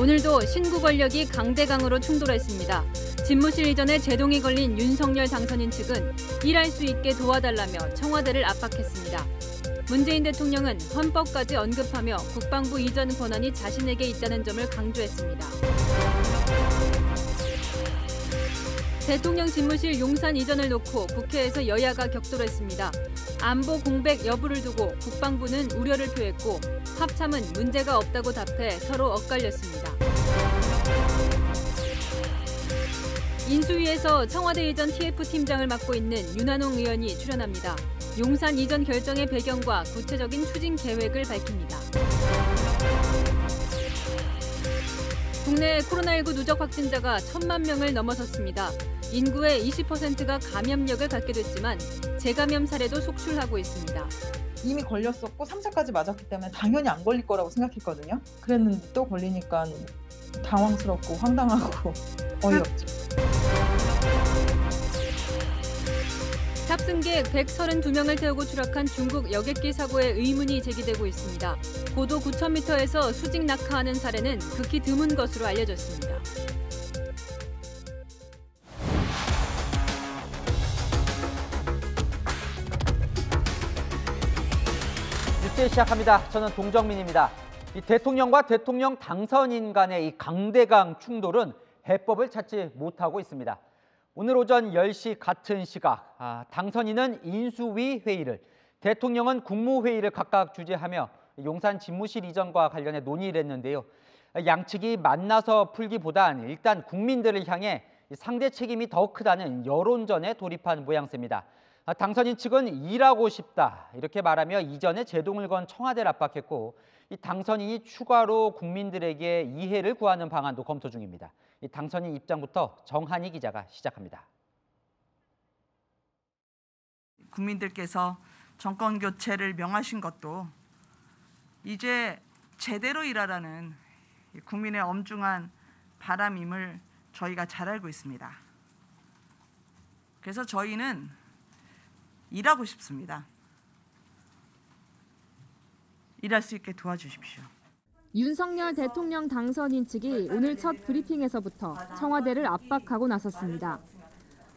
오늘도 신구 권력이 강대강으로 충돌했습니다. 집무실 이전에 제동이 걸린 윤석열 당선인 측은 일할 수 있게 도와달라며 청와대를 압박했습니다. 문재인 대통령은 헌법까지 언급하며 국방부 이전 권한이 자신에게 있다는 점을 강조했습니다. 대통령 집무실 용산 이전을 놓고 국회에서 여야가 격돌했습니다. 안보 공백 여부를 두고 국방부는 우려를 표했고 합참은 문제가 없다고 답해 서로 엇갈렸습니다. 인수위에서 청와대 이전 TF팀장을 맡고 있는 윤한홍 의원이 출연합니다. 용산 이전 결정의 배경과 구체적인 추진 계획을 밝힙니다. 국내 코로나19 누적 확진자가 1,000만 명을 넘어섰습니다. 인구의 20%가 감염력을 갖게 됐지만 재감염 사례도 속출하고 있습니다. 이미 걸렸었고 3차까지 맞았기 때문에 당연히 안 걸릴 거라고 생각했거든요. 그랬는데 또 걸리니까 당황스럽고 황당하고 어이없죠. 탑승객 132명을 태우고 추락한 중국 여객기 사고에 의문이 제기되고 있습니다. 고도 9,000m에서 수직 낙하하는 사례는 극히 드문 것으로 알려졌습니다. 뉴스 시작합니다. 저는 동정민입니다. 이 대통령과 대통령 당선인 간의 이 강대강 충돌은 해법을 찾지 못하고 있습니다. 오늘 오전 10시 같은 시각 당선인은 인수위 회의를, 대통령은 국무회의를 각각 주재하며 용산 집무실 이전과 관련해 논의를 했는데요. 양측이 만나서 풀기보단 일단 국민들을 향해 상대 책임이 더 크다는 여론전에 돌입한 모양새입니다. 당선인 측은 일하고 싶다 이렇게 말하며 이전에 제동을 건 청와대를 압박했고, 이 당선인이 추가로 국민들에게 이해를 구하는 방안도 검토 중입니다. 이 당선인 입장부터 정한희 기자가 시작합니다. 국민들께서 정권 교체를 명하신 것도 이제 제대로 일하라는 국민의 엄중한 바람임을 저희가 잘 알고 있습니다. 그래서 저희는 일하고 싶습니다. 일할 수 있게 도와주십시오. 윤석열 대통령 당선인 측이 오늘 첫 브리핑에서부터 청와대를 압박하고 나섰습니다.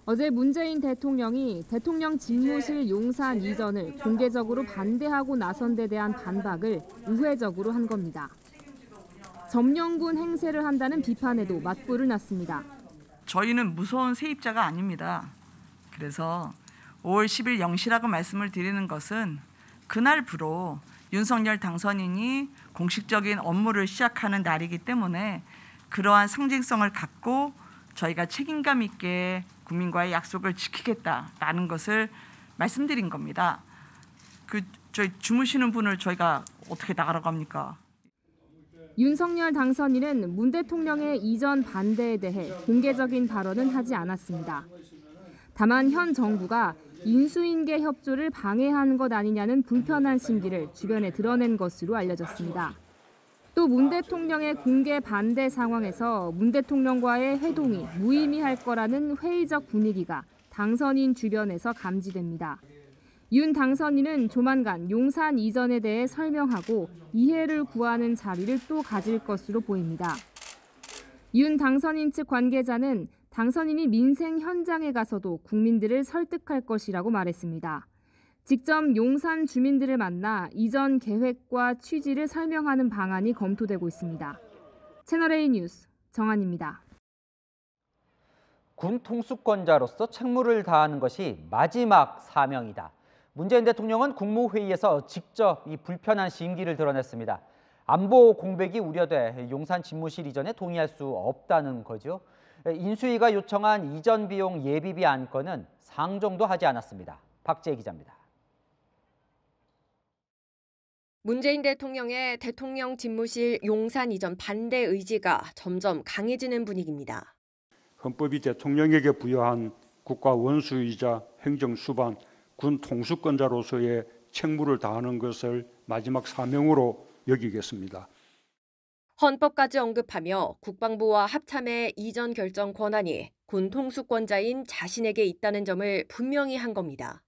어제 문재인 대통령이 대통령 집무실 용산 이전을 공개적으로 반대하고 나선 데 대한 반박을 우회적으로 한 겁니다. 점령군 행세를 한다는 비판에도 맞불을 놨습니다. 저희는 무서운 세입자가 아닙니다. 그래서 5월 10일 0시라고 말씀을 드리는 것은 그날부로 윤석열 당선인이 공식적인 업무를 시작하는 날이기 때문에 그러한 상징성을 갖고 저희가 책임감 있게 국민과의 약속을 지키겠다라는 것을 말씀드린 겁니다. 저희 주무시는 분을 저희가 어떻게 나가라고 합니까? 윤석열 당선인은 문 대통령의 이전 반대에 대해 공개적인 발언은 하지 않았습니다. 다만 현 정부가 인수인계 협조를 방해한 것 아니냐는 불편한 심기를 주변에 드러낸 것으로 알려졌습니다. 또 문 대통령의 공개 반대 상황에서 문 대통령과의 회동이 무의미할 거라는 회의적 분위기가 당선인 주변에서 감지됩니다. 윤 당선인은 조만간 용산 이전에 대해 설명하고 이해를 구하는 자리를 또 가질 것으로 보입니다. 윤 당선인 측 관계자는 당선인이 민생 현장에 가서도 국민들을 설득할 것이라고 말했습니다. 직접 용산 주민들을 만나 이전 계획과 취지를 설명하는 방안이 검토되고 있습니다. 채널A 뉴스 정한입니다. 군 통수권자로서 책무를 다하는 것이 마지막 사명이다. 문재인 대통령은 국무회의에서 직접 이 불편한 심기를 드러냈습니다. 안보 공백이 우려돼 용산 집무실 이전에 동의할 수 없다는 거죠. 인수위가 요청한 이전 비용 예비비 안건은 상정도 하지 않았습니다. 박재희 기자입니다. 문재인 대통령의 대통령 집무실 용산 이전 반대 의지가 점점 강해지는 분위기입니다. 헌법이 대통령에게 부여한 국가 원수이자 행정 수반, 군 통수권자로서의 책무를 다하는 것을 마지막 사명으로 여기겠습니다. 헌법까지 언급하며 국방부와 합참의 이전 결정 권한이 군 통수권자인 자신에게 있다는 점을 분명히 한 겁니다.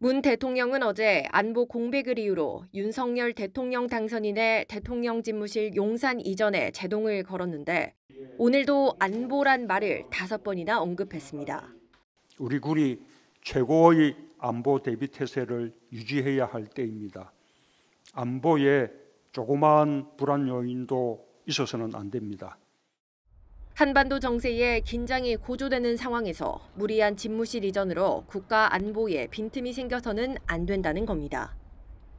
문 대통령은 어제 안보 공백을 이유로 윤석열 대통령 당선인의 대통령 집무실 용산 이전에 제동을 걸었는데 오늘도 안보란 말을 5번이나 언급했습니다. 우리 군이 최고의 안보 대비 태세를 유지해야 할 때입니다. 안보에 조그마한 불안 요인도 있어서는 안 됩니다. 한반도 정세에 긴장이 고조되는 상황에서 무리한 집무실 이전으로 국가 안보에 빈틈이 생겨서는 안 된다는 겁니다.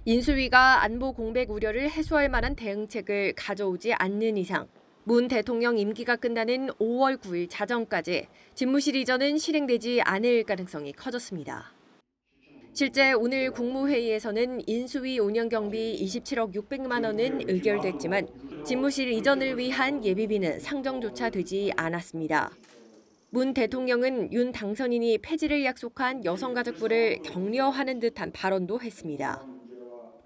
인수위가 안보 공백 우려를 해소할 만한 대응책을 가져오지 않는 이상 문 대통령 임기가 끝나는 5월 9일 자정까지 집무실 이전은 실행되지 않을 가능성이 커졌습니다. 실제 오늘 국무회의에서는 인수위 운영경비 27억 600만 원은 의결됐지만 집무실 이전을 위한 예비비는 상정조차 되지 않았습니다. 문 대통령은 윤 당선인이 폐지를 약속한 여성가족부를 격려하는 듯한 발언도 했습니다.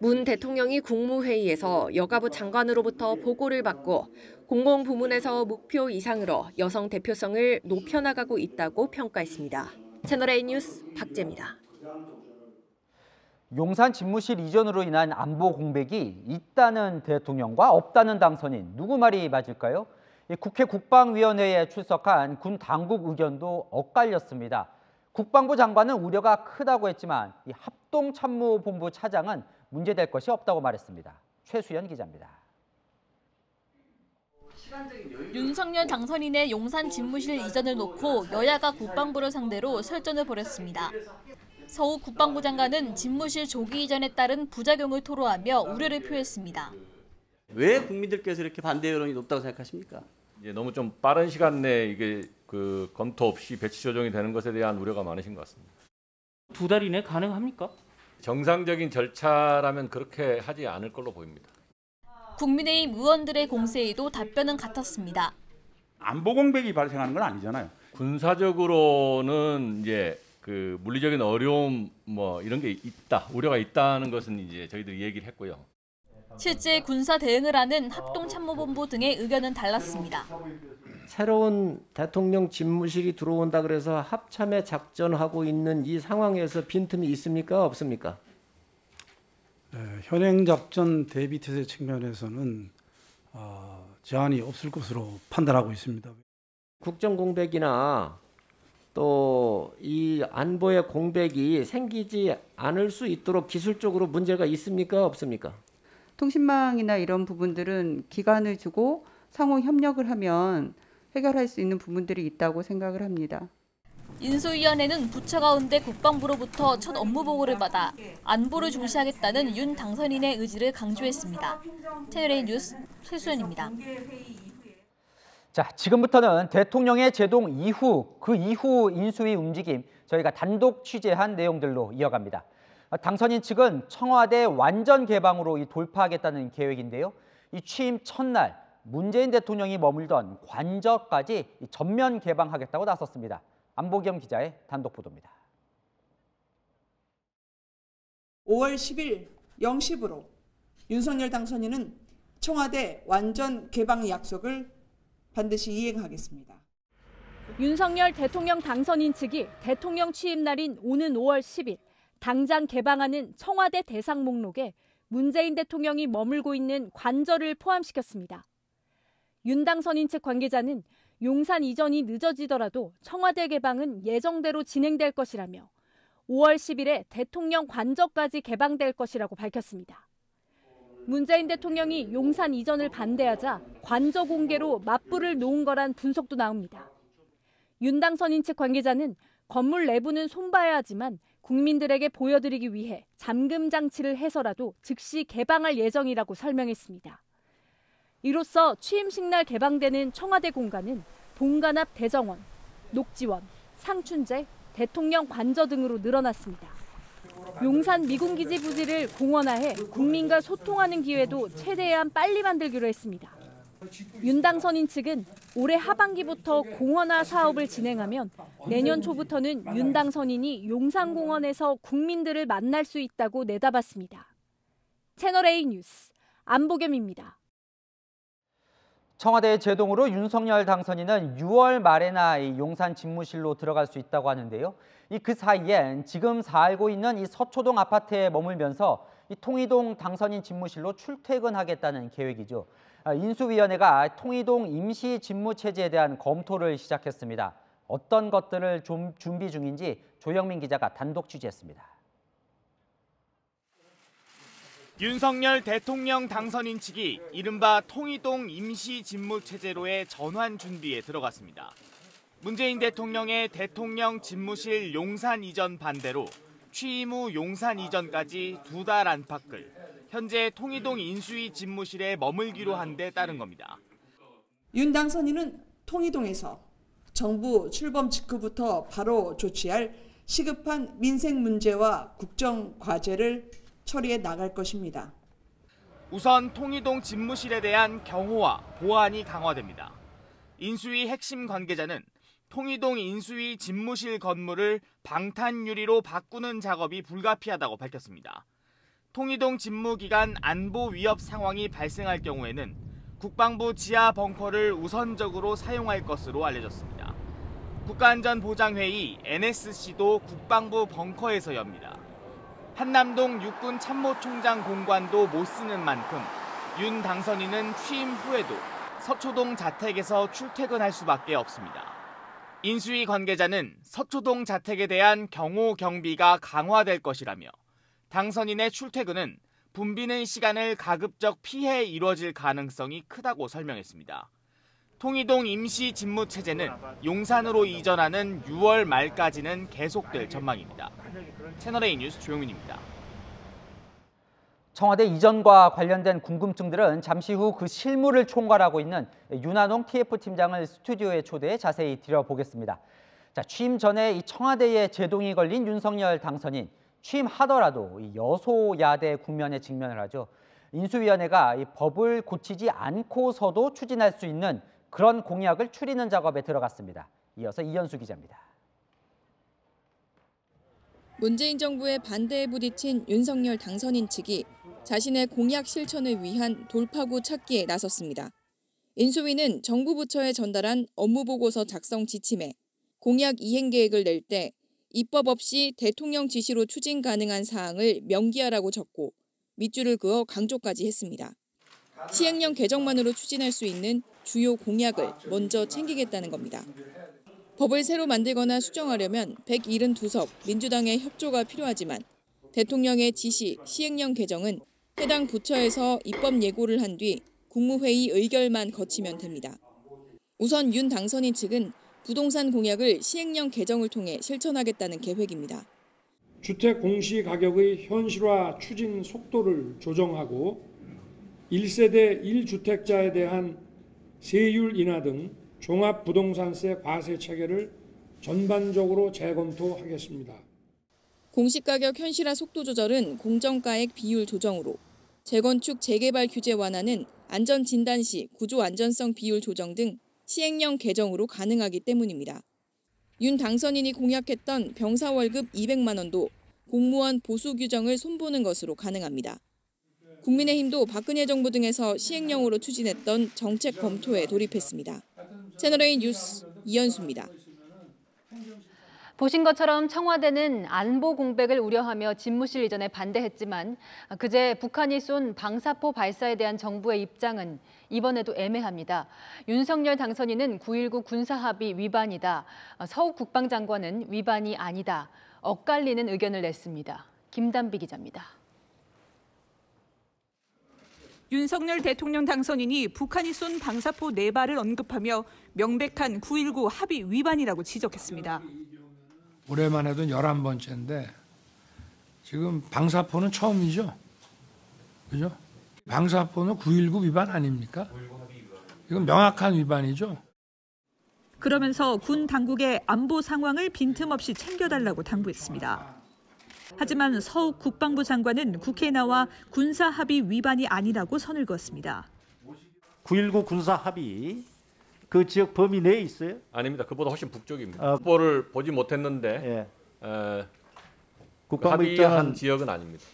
문 대통령이 국무회의에서 여가부 장관으로부터 보고를 받고 공공부문에서 목표 이상으로 여성 대표성을 높여나가고 있다고 평가했습니다. 채널A 뉴스 박재입니다. 용산 집무실 이전으로 인한 안보 공백이 있다는 대통령과 없다는 당선인, 누구 말이 맞을까요? 국회 국방위원회에 출석한 군 당국 의견도 엇갈렸습니다. 국방부 장관은 우려가 크다고 했지만 합동참모본부 차장은 문제될 것이 없다고 말했습니다. 최수연 기자입니다. 윤석열 당선인의 용산 집무실 이전을 놓고 여야가 국방부를 상대로 설전을 벌였습니다. 서우 국방부 장관은 집무실 조기 이전에 따른 부작용을 토로하며 우려를 표했습니다. 왜 국민들께서 이렇게 반대 여론이 높다고 생각하십니까? 이제 너무 좀 빠른 시간 내에 이게 검토 없이 배치 조정이 되는 것에 대한 우려가 많으신 것 같습니다. 2달 이내 가능합니까? 정상적인 절차라면 그렇게 하지 않을 걸로 보입니다. 국민의힘 의원들의 공세에도 답변은 같았습니다. 안보 공백이 발생하는 건 아니잖아요. 군사적으로는 이제 물리적인 어려움 이런 게 있다, 우려가 있다는 것은 이제 저희들이 얘기를 했고요. 실제 군사 대응을 하는 합동참모본부 등의 의견은 달랐습니다. 새로운 대통령 집무실이 들어온다 그래서 합참에 작전하고 있는 이 상황에서 빈틈이 있습니까? 없습니까? 네, 현행 작전 대비 태세 측면에서는 제한이 없을 것으로 판단하고 있습니다. 국정 공백이나 또 이 안보의 공백이 생기지 않을 수 있도록 기술적으로 문제가 있습니까? 없습니까? 통신망이나 이런 부분들은 기간을 주고 상호 협력을 하면 해결할 수 있는 부분들이 있다고 생각을 합니다. 인수위원회는 부처 가운데 국방부로부터 첫 업무 보고를 받아 안보를 중시하겠다는 윤 당선인의 의지를 강조했습니다. 채널A 뉴스 최수연입니다. 자, 지금부터는 대통령의 제동 이후, 그 이후 인수위 움직임 저희가 단독 취재한 내용들로 이어갑니다. 당선인 측은 청와대 완전 개방으로 돌파하겠다는 계획인데요. 이 취임 첫날 문재인 대통령이 머물던 관저까지 전면 개방하겠다고 나섰습니다. 안보겸 기자의 단독 보도입니다. 5월 10일 0시부로 윤석열 당선인은 청와대 완전 개방 약속을 반드시 이행하겠습니다. 윤석열 대통령 당선인 측이 대통령 취임 날인 오는 5월 10일 당장 개방하는 청와대 대상 목록에 문재인 대통령이 머물고 있는 관저를 포함시켰습니다. 윤 당선인 측 관계자는 용산 이전이 늦어지더라도 청와대 개방은 예정대로 진행될 것이라며 5월 10일에 대통령 관저까지 개방될 것이라고 밝혔습니다. 문재인 대통령이 용산 이전을 반대하자 관저 공개로 맞불을 놓은 거란 분석도 나옵니다. 윤 당선인 측 관계자는 건물 내부는 손봐야 하지만 국민들에게 보여드리기 위해 잠금 장치를 해서라도 즉시 개방할 예정이라고 설명했습니다. 이로써 취임식 날 개방되는 청와대 공간은 본관 앞 대정원, 녹지원, 상춘제, 대통령 관저 등으로 늘어났습니다. 용산 미군기지 부지를 공원화해 국민과 소통하는 기회도 최대한 빨리 만들기로 했습니다. 윤 당선인 측은 올해 하반기부터 공원화 사업을 진행하면 내년 초부터는 윤 당선인이 용산공원에서 국민들을 만날 수 있다고 내다봤습니다. 채널A 뉴스 안보겸입니다. 청와대 제동으로 윤석열 당선인은 6월 말에나 용산 집무실로 들어갈 수 있다고 하는데요. 그 사이엔 지금 살고 있는 이 서초동 아파트에 머물면서 이 통이동 당선인 집무실로 출퇴근하겠다는 계획이죠. 인수위원회가 통이동 임시 집무 체제에 대한 검토를 시작했습니다. 어떤 것들을 좀 준비 중인지 조영민 기자가 단독 취재했습니다. 윤석열 대통령 당선인 측이 이른바 통이동 임시 집무 체제로의 전환 준비에 들어갔습니다. 문재인 대통령의 대통령 집무실 용산 이전 반대로 취임 후 용산 이전까지 2달 안팎을 현재 통이동 인수위 집무실에 머물기로 한 데 따른 겁니다. 윤 당선인은 통이동에서 정부 출범 직후부터 바로 조치할 시급한 민생 문제와 국정 과제를 처리해 나갈 것입니다. 우선 통이동 집무실에 대한 경호와 보안이 강화됩니다. 인수위 핵심 관계자는 통이동 인수위 집무실 건물을 방탄 유리로 바꾸는 작업이 불가피하다고 밝혔습니다. 통이동 집무 기간 안보 위협 상황이 발생할 경우에는 국방부 지하 벙커를 우선적으로 사용할 것으로 알려졌습니다. 국가안전보장회의 NSC도 국방부 벙커에서 엽니다. 한남동 육군 참모총장 공관도 못 쓰는 만큼 윤 당선인은 취임 후에도 서초동 자택에서 출퇴근할 수밖에 없습니다. 인수위 관계자는 서초동 자택에 대한 경호 경비가 강화될 것이라며 당선인의 출퇴근은 붐비는 시간을 가급적 피해 이루어질 가능성이 크다고 설명했습니다. 통이동 임시 집무 체제는 용산으로 이전하는 6월 말까지는 계속될 전망입니다. 채널A 뉴스 조용민입니다. 청와대 이전과 관련된 궁금증들은 잠시 후 그 실무를 총괄하고 있는 윤한홍 TF팀장을 스튜디오에 초대해 자세히 들여보겠습니다. 자, 취임 전에 이 청와대에 제동이 걸린 윤석열 당선인, 취임하더라도 이 여소야대 국면에 직면을 하죠. 인수위원회가 이 법을 고치지 않고서도 추진할 수 있는 그런 공약을 추리는 작업에 들어갔습니다. 이어서 이현수 기자입니다. 문재인 정부의 반대에 부딪힌 윤석열 당선인 측이 자신의 공약 실천을 위한 돌파구 찾기에 나섰습니다. 인수위는 정부 부처에 전달한 업무보고서 작성 지침에 공약 이행 계획을 낼 때 입법 없이 대통령 지시로 추진 가능한 사항을 명기하라고 적고 밑줄을 그어 강조까지 했습니다. 시행령 개정만으로 추진할 수 있는 주요 공약을 먼저 챙기겠다는 겁니다. 법을 새로 만들거나 수정하려면 172석 민주당의 협조가 필요하지만 대통령의 지시, 시행령 개정은 해당 부처에서 입법 예고를 한 뒤 국무회의 의결만 거치면 됩니다. 우선 윤 당선인 측은 부동산 공약을 시행령 개정을 통해 실천하겠다는 계획입니다. 주택 공시가격의 현실화 추진 속도를 조정하고 1세대 1주택자에 대한 세율 인하 등 종합부동산세 과세 체계를 전반적으로 재검토하겠습니다. 공시가격 현실화 속도 조절은 공정가액 비율 조정으로, 재건축 재개발 규제 완화는 안전진단 시 구조 안전성 비율 조정 등 시행령 개정으로 가능하기 때문입니다. 윤 당선인이 공약했던 병사 월급 200만 원도 공무원 보수 규정을 손보는 것으로 가능합니다. 국민의힘도 박근혜 정부 등에서 시행령으로 추진했던 정책 검토에 돌입했습니다. 채널A 뉴스 이현수입니다. 보신 것처럼 청와대는 안보 공백을 우려하며 집무실 이전에 반대했지만 그제 북한이 쏜 방사포 발사에 대한 정부의 입장은 이번에도 애매합니다. 윤석열 당선인은 9.19 군사합의 위반이다. 서욱 국방장관은 위반이 아니다. 엇갈리는 의견을 냈습니다. 김단비 기자입니다. 윤석열 대통령 당선인이 북한이 쏜 방사포 4발을 언급하며 명백한 9.19 합의 위반이라고 지적했습니다. 올해만 해도 11번째인데 지금 방사포는 처음이죠. 그죠? 방사포는 9.19 위반 아닙니까? 이건 명확한 위반이죠. 그러면서 군 당국의 안보 상황을 빈틈없이 챙겨달라고 당부했습니다. 하지만 서욱 국방부 장관은 국회에 나와 군사합의 위반이 아니라고 선을 그었습니다. 9.19 군사합의 그 지역 범위 내에 있어요? 아닙니다. 그보다 훨씬 북쪽입니다. 국보를 보지 못했는데 국방부 합의한 지역은 아닙니다.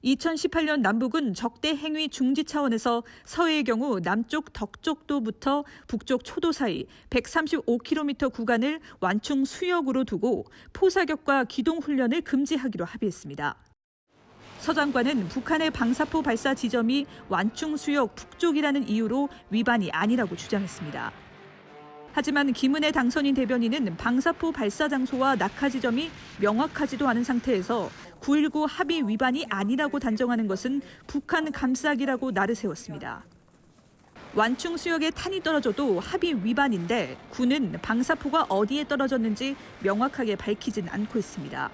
2018년 남북은 적대 행위 중지 차원에서 서해의 경우 남쪽 덕적도부터 북쪽 초도 사이 135km 구간을 완충 수역으로 두고 포사격과 기동 훈련을 금지하기로 합의했습니다. 서 장관은 북한의 방사포 발사 지점이 완충 수역 북쪽이라는 이유로 위반이 아니라고 주장했습니다. 하지만 김은혜 당선인 대변인은 방사포 발사 장소와 낙하 지점이 명확하지도 않은 상태에서 9.19 합의 위반이 아니라고 단정하는 것은 북한 감싸기라고 날을 세웠습니다. 완충 수역에 탄이 떨어져도 합의 위반인데 군은 방사포가 어디에 떨어졌는지 명확하게 밝히진 않고 있습니다.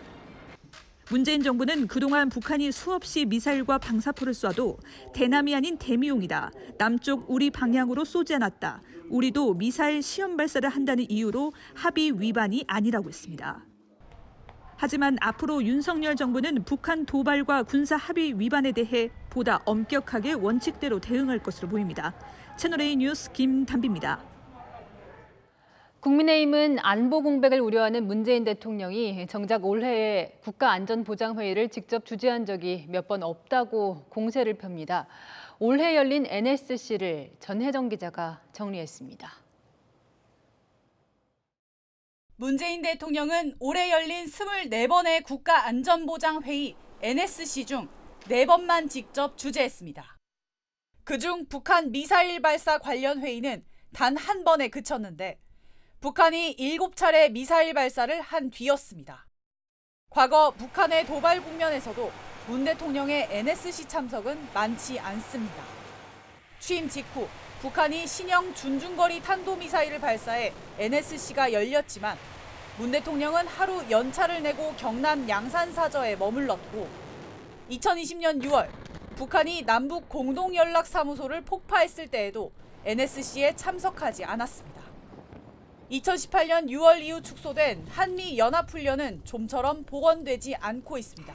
문재인 정부는 그동안 북한이 수없이 미사일과 방사포를 쏴도 대남이 아닌 대미용이다. 남쪽 우리 방향으로 쏘지 않았다. 우리도 미사일 시험 발사를 한다는 이유로 합의 위반이 아니라고 했습니다. 하지만 앞으로 윤석열 정부는 북한 도발과 군사 합의 위반에 대해 보다 엄격하게 원칙대로 대응할 것으로 보입니다. 채널A 뉴스 김담비입니다. 국민의힘은 안보 공백을 우려하는 문재인 대통령이 정작 올해에 국가안전보장회의를 직접 주재한 적이 몇 번 없다고 공세를 펴니다. 올해 열린 NSC를 전혜정 기자가 정리했습니다. 문재인 대통령은 올해 열린 24번의 국가안전보장회의 NSC 중 4번만 직접 주재했습니다. 그중 북한 미사일 발사 관련 회의는 단 한 번에 그쳤는데 북한이 7차례 미사일 발사를 한 뒤였습니다. 과거 북한의 도발 국면에서도 문 대통령의 NSC 참석은 많지 않습니다. 취임 직후 북한이 신형 준중거리 탄도미사일을 발사해 NSC가 열렸지만 문 대통령은 하루 연차를 내고 경남 양산사저에 머물렀고 2020년 6월 북한이 남북 공동연락사무소를 폭파했을 때에도 NSC에 참석하지 않았습니다. 2018년 6월 이후 축소된 한미연합훈련은 좀처럼 복원되지 않고 있습니다.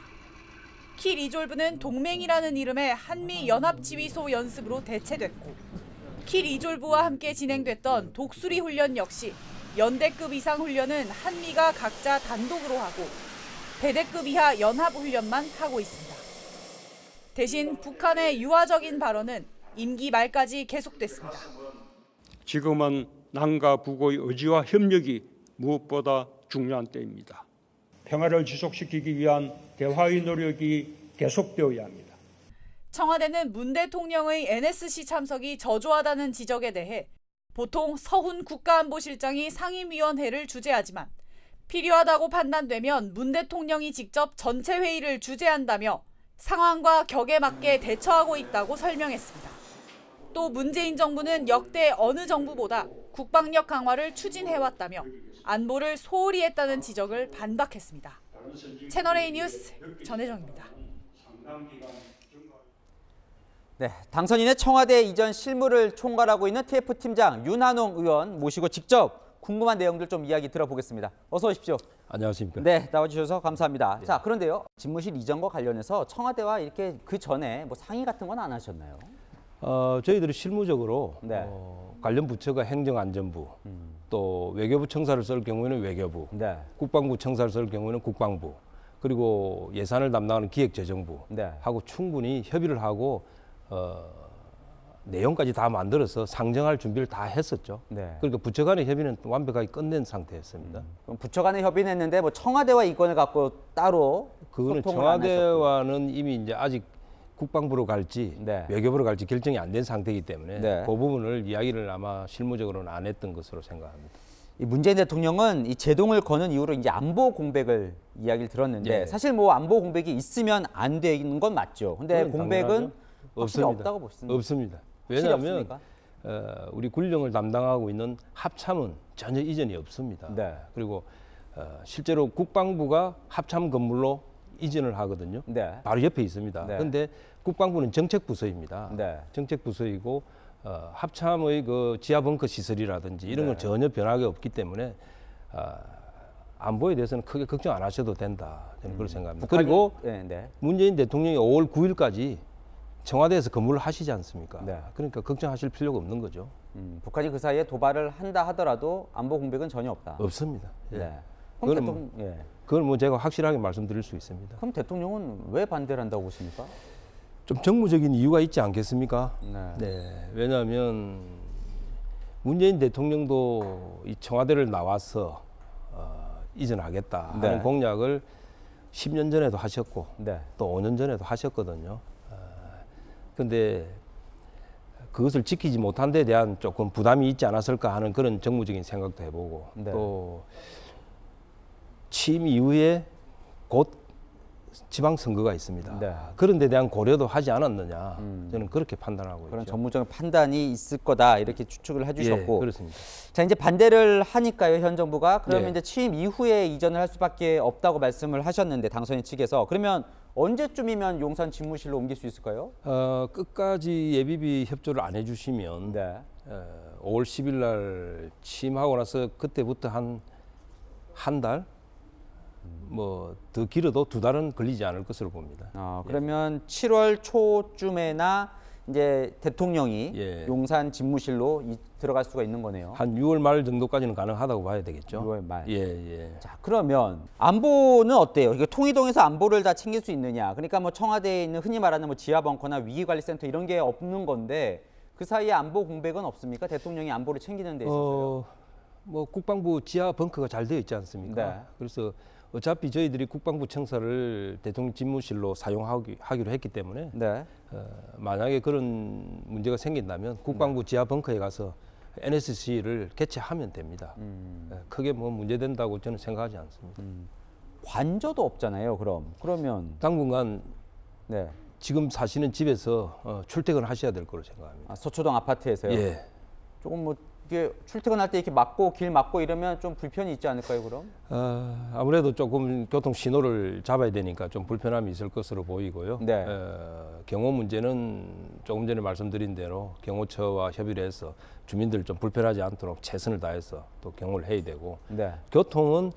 키 리졸브는 동맹이라는 이름의 한미연합지휘소 연습으로 대체됐고 키 리졸브와 함께 진행됐던 독수리 훈련 역시 연대급 이상 훈련은 한미가 각자 단독으로 하고 대대급 이하 연합훈련만 하고 있습니다. 대신 북한의 유화적인 발언은 임기 말까지 계속됐습니다. 지금은 남과 북의 의지와 협력이 무엇보다 중요한 때입니다. 평화를 지속시키기 위한 대화의 노력이 계속되어야 합니다. 청와대는 문 대통령의 NSC 참석이 저조하다는 지적에 대해 보통 서훈 국가안보실장이 상임위원회를 주재하지만 필요하다고 판단되면 문 대통령이 직접 전체 회의를 주재한다며 상황과 격에 맞게 대처하고 있다고 설명했습니다. 또 문재인 정부는 역대 어느 정부보다 국방력 강화를 추진해왔다며 안보를 소홀히 했다는 지적을 반박했습니다. 채널A 뉴스 전혜정입니다. 네, 당선인의 청와대 이전 실무를 총괄하고 있는 TF팀장 윤한홍 의원 모시고 직접 궁금한 내용들 좀 이야기 들어보겠습니다. 어서 오십시오. 안녕하십니까. 네, 나와주셔서 감사합니다. 자, 그런데요. 집무실 이전과 관련해서 청와대와 이렇게 그 전에 뭐 상의 같은 건 안 하셨나요? 저희들이 실무적으로 관련 부처가 행정안전부, 또 외교부 청사를 쓸 경우에는 외교부, 국방부 청사를 쓸 경우에는 국방부, 그리고 예산을 담당하는 기획재정부 하고 충분히 협의를 하고 내용까지 다 만들어서 상정할 준비를 다 했었죠. 그러니까 부처 간의 협의는 완벽하게 끝낸 상태였습니다. 그럼 부처 간의 협의는 했는데 뭐 청와대와 이 건을 갖고 따로 그거는 소통을 안 청와대와는 이미 이제 아직 국방부로 갈지 외교부로 갈지 결정이 안 된 상태이기 때문에 그 부분을 이야기를 아마 실무적으로는 안 했던 것으로 생각합니다. 이 문재인 대통령은 이 제동을 거는 이후로 이제 안보 공백을 이야기를 들었는데 사실 뭐 안보 공백이 있으면 안 되는 건 맞죠. 근데 공백은 확실히 없다고 보십니까? 없습니다. 왜냐하면 우리 군령을 담당하고 있는 합참은 전혀 이전이 없습니다. 그리고 실제로 국방부가 합참 건물로 이전을 하거든요. 바로 옆에 있습니다. 그런데 국방부는 정책부서입니다. 정책부서이고 합참의 그 지하 벙커 시설이라든지 이런 건 전혀 변화가 없기 때문에 안보에 대해서는 크게 걱정 안 하셔도 된다. 저는 그렇게 생각합니다. 그리고 문재인 대통령이 5월 9일까지 청와대에서 근무를 하시지 않습니까? 그러니까 걱정하실 필요가 없는 거죠. 북한이 그 사이에 도발을 한다 하더라도 안보 공백은 전혀 없다. 없습니다. 그걸 뭐 제가 확실하게 말씀드릴 수 있습니다. 그럼 대통령은 왜 반대를 한다고 보십니까? 좀 정무적인 이유가 있지 않겠습니까? 네. 왜냐하면 문재인 대통령도 이 청와대를 나와서 이전하겠다 하는 공약을 10년 전에도 하셨고 또 5년 전에도 하셨거든요. 그런데 그것을 지키지 못한 데 대한 조금 부담이 있지 않았을까 하는 그런 정무적인 생각도 해보고 또 취임 이후에 곧 지방선거가 있습니다. 그런 데 대한 고려도 하지 않았느냐 저는 그렇게 판단하고 그런 있죠. 전문적인 판단이 있을 거다 이렇게 추측을 해주셨고 예, 그렇습니다. 자 이제 반대를 하니까요 현 정부가 그러면 예. 이제 취임 이후에 이전을 할 수밖에 없다고 말씀을 하셨는데 당선인 측에서 그러면 언제쯤이면 용산 집무실로 옮길 수 있을까요? 끝까지 예비비 협조를 안 해주시면 5월 10일 날 취임하고 나서 그때부터 한 달? 뭐 더 길어도 2달은 걸리지 않을 것으로 봅니다. 그러면 7월 초쯤에나 이제 대통령이 용산 집무실로 들어갈 수가 있는 거네요. 한 6월 말 정도까지는 가능하다고 봐야 되겠죠. 6월 말. 예. 자, 그러면 안보는 어때요? 이게 통이동에서 안보를 다 챙길 수 있느냐? 그러니까 뭐 청와대에 있는 흔히 말하는 뭐 지하 벙커나 위기관리센터 이런 게 없는 건데 그 사이에 안보 공백은 없습니까? 대통령이 안보를 챙기는 데 있어서요. 뭐 국방부 지하 벙커가 잘 되어 있지 않습니까? 그래서 어차피 저희들이 국방부 청사를 대통령 집무실로 사용하기로 했기 때문에 만약에 그런 문제가 생긴다면 국방부 지하 벙커에 가서 NSC를 개최하면 됩니다. 크게 뭐 문제된다고 저는 생각하지 않습니다. 관저도 없잖아요. 그러면 당분간 지금 사시는 집에서 출퇴근을 하셔야 될 거로 생각합니다. 서초동 아파트에서요? 예. 조금 뭐 이게 출퇴근할 때 이렇게 막고 길 막고 이러면 좀 불편이 있지 않을까요, 그럼? 아무래도 조금 교통 신호를 잡아야 되니까 좀 불편함이 있을 것으로 보이고요. 경호 문제는 조금 전에 말씀드린 대로 경호처와 협의를 해서 주민들 좀 불편하지 않도록 최선을 다해서 또 경호를 해야 되고 교통은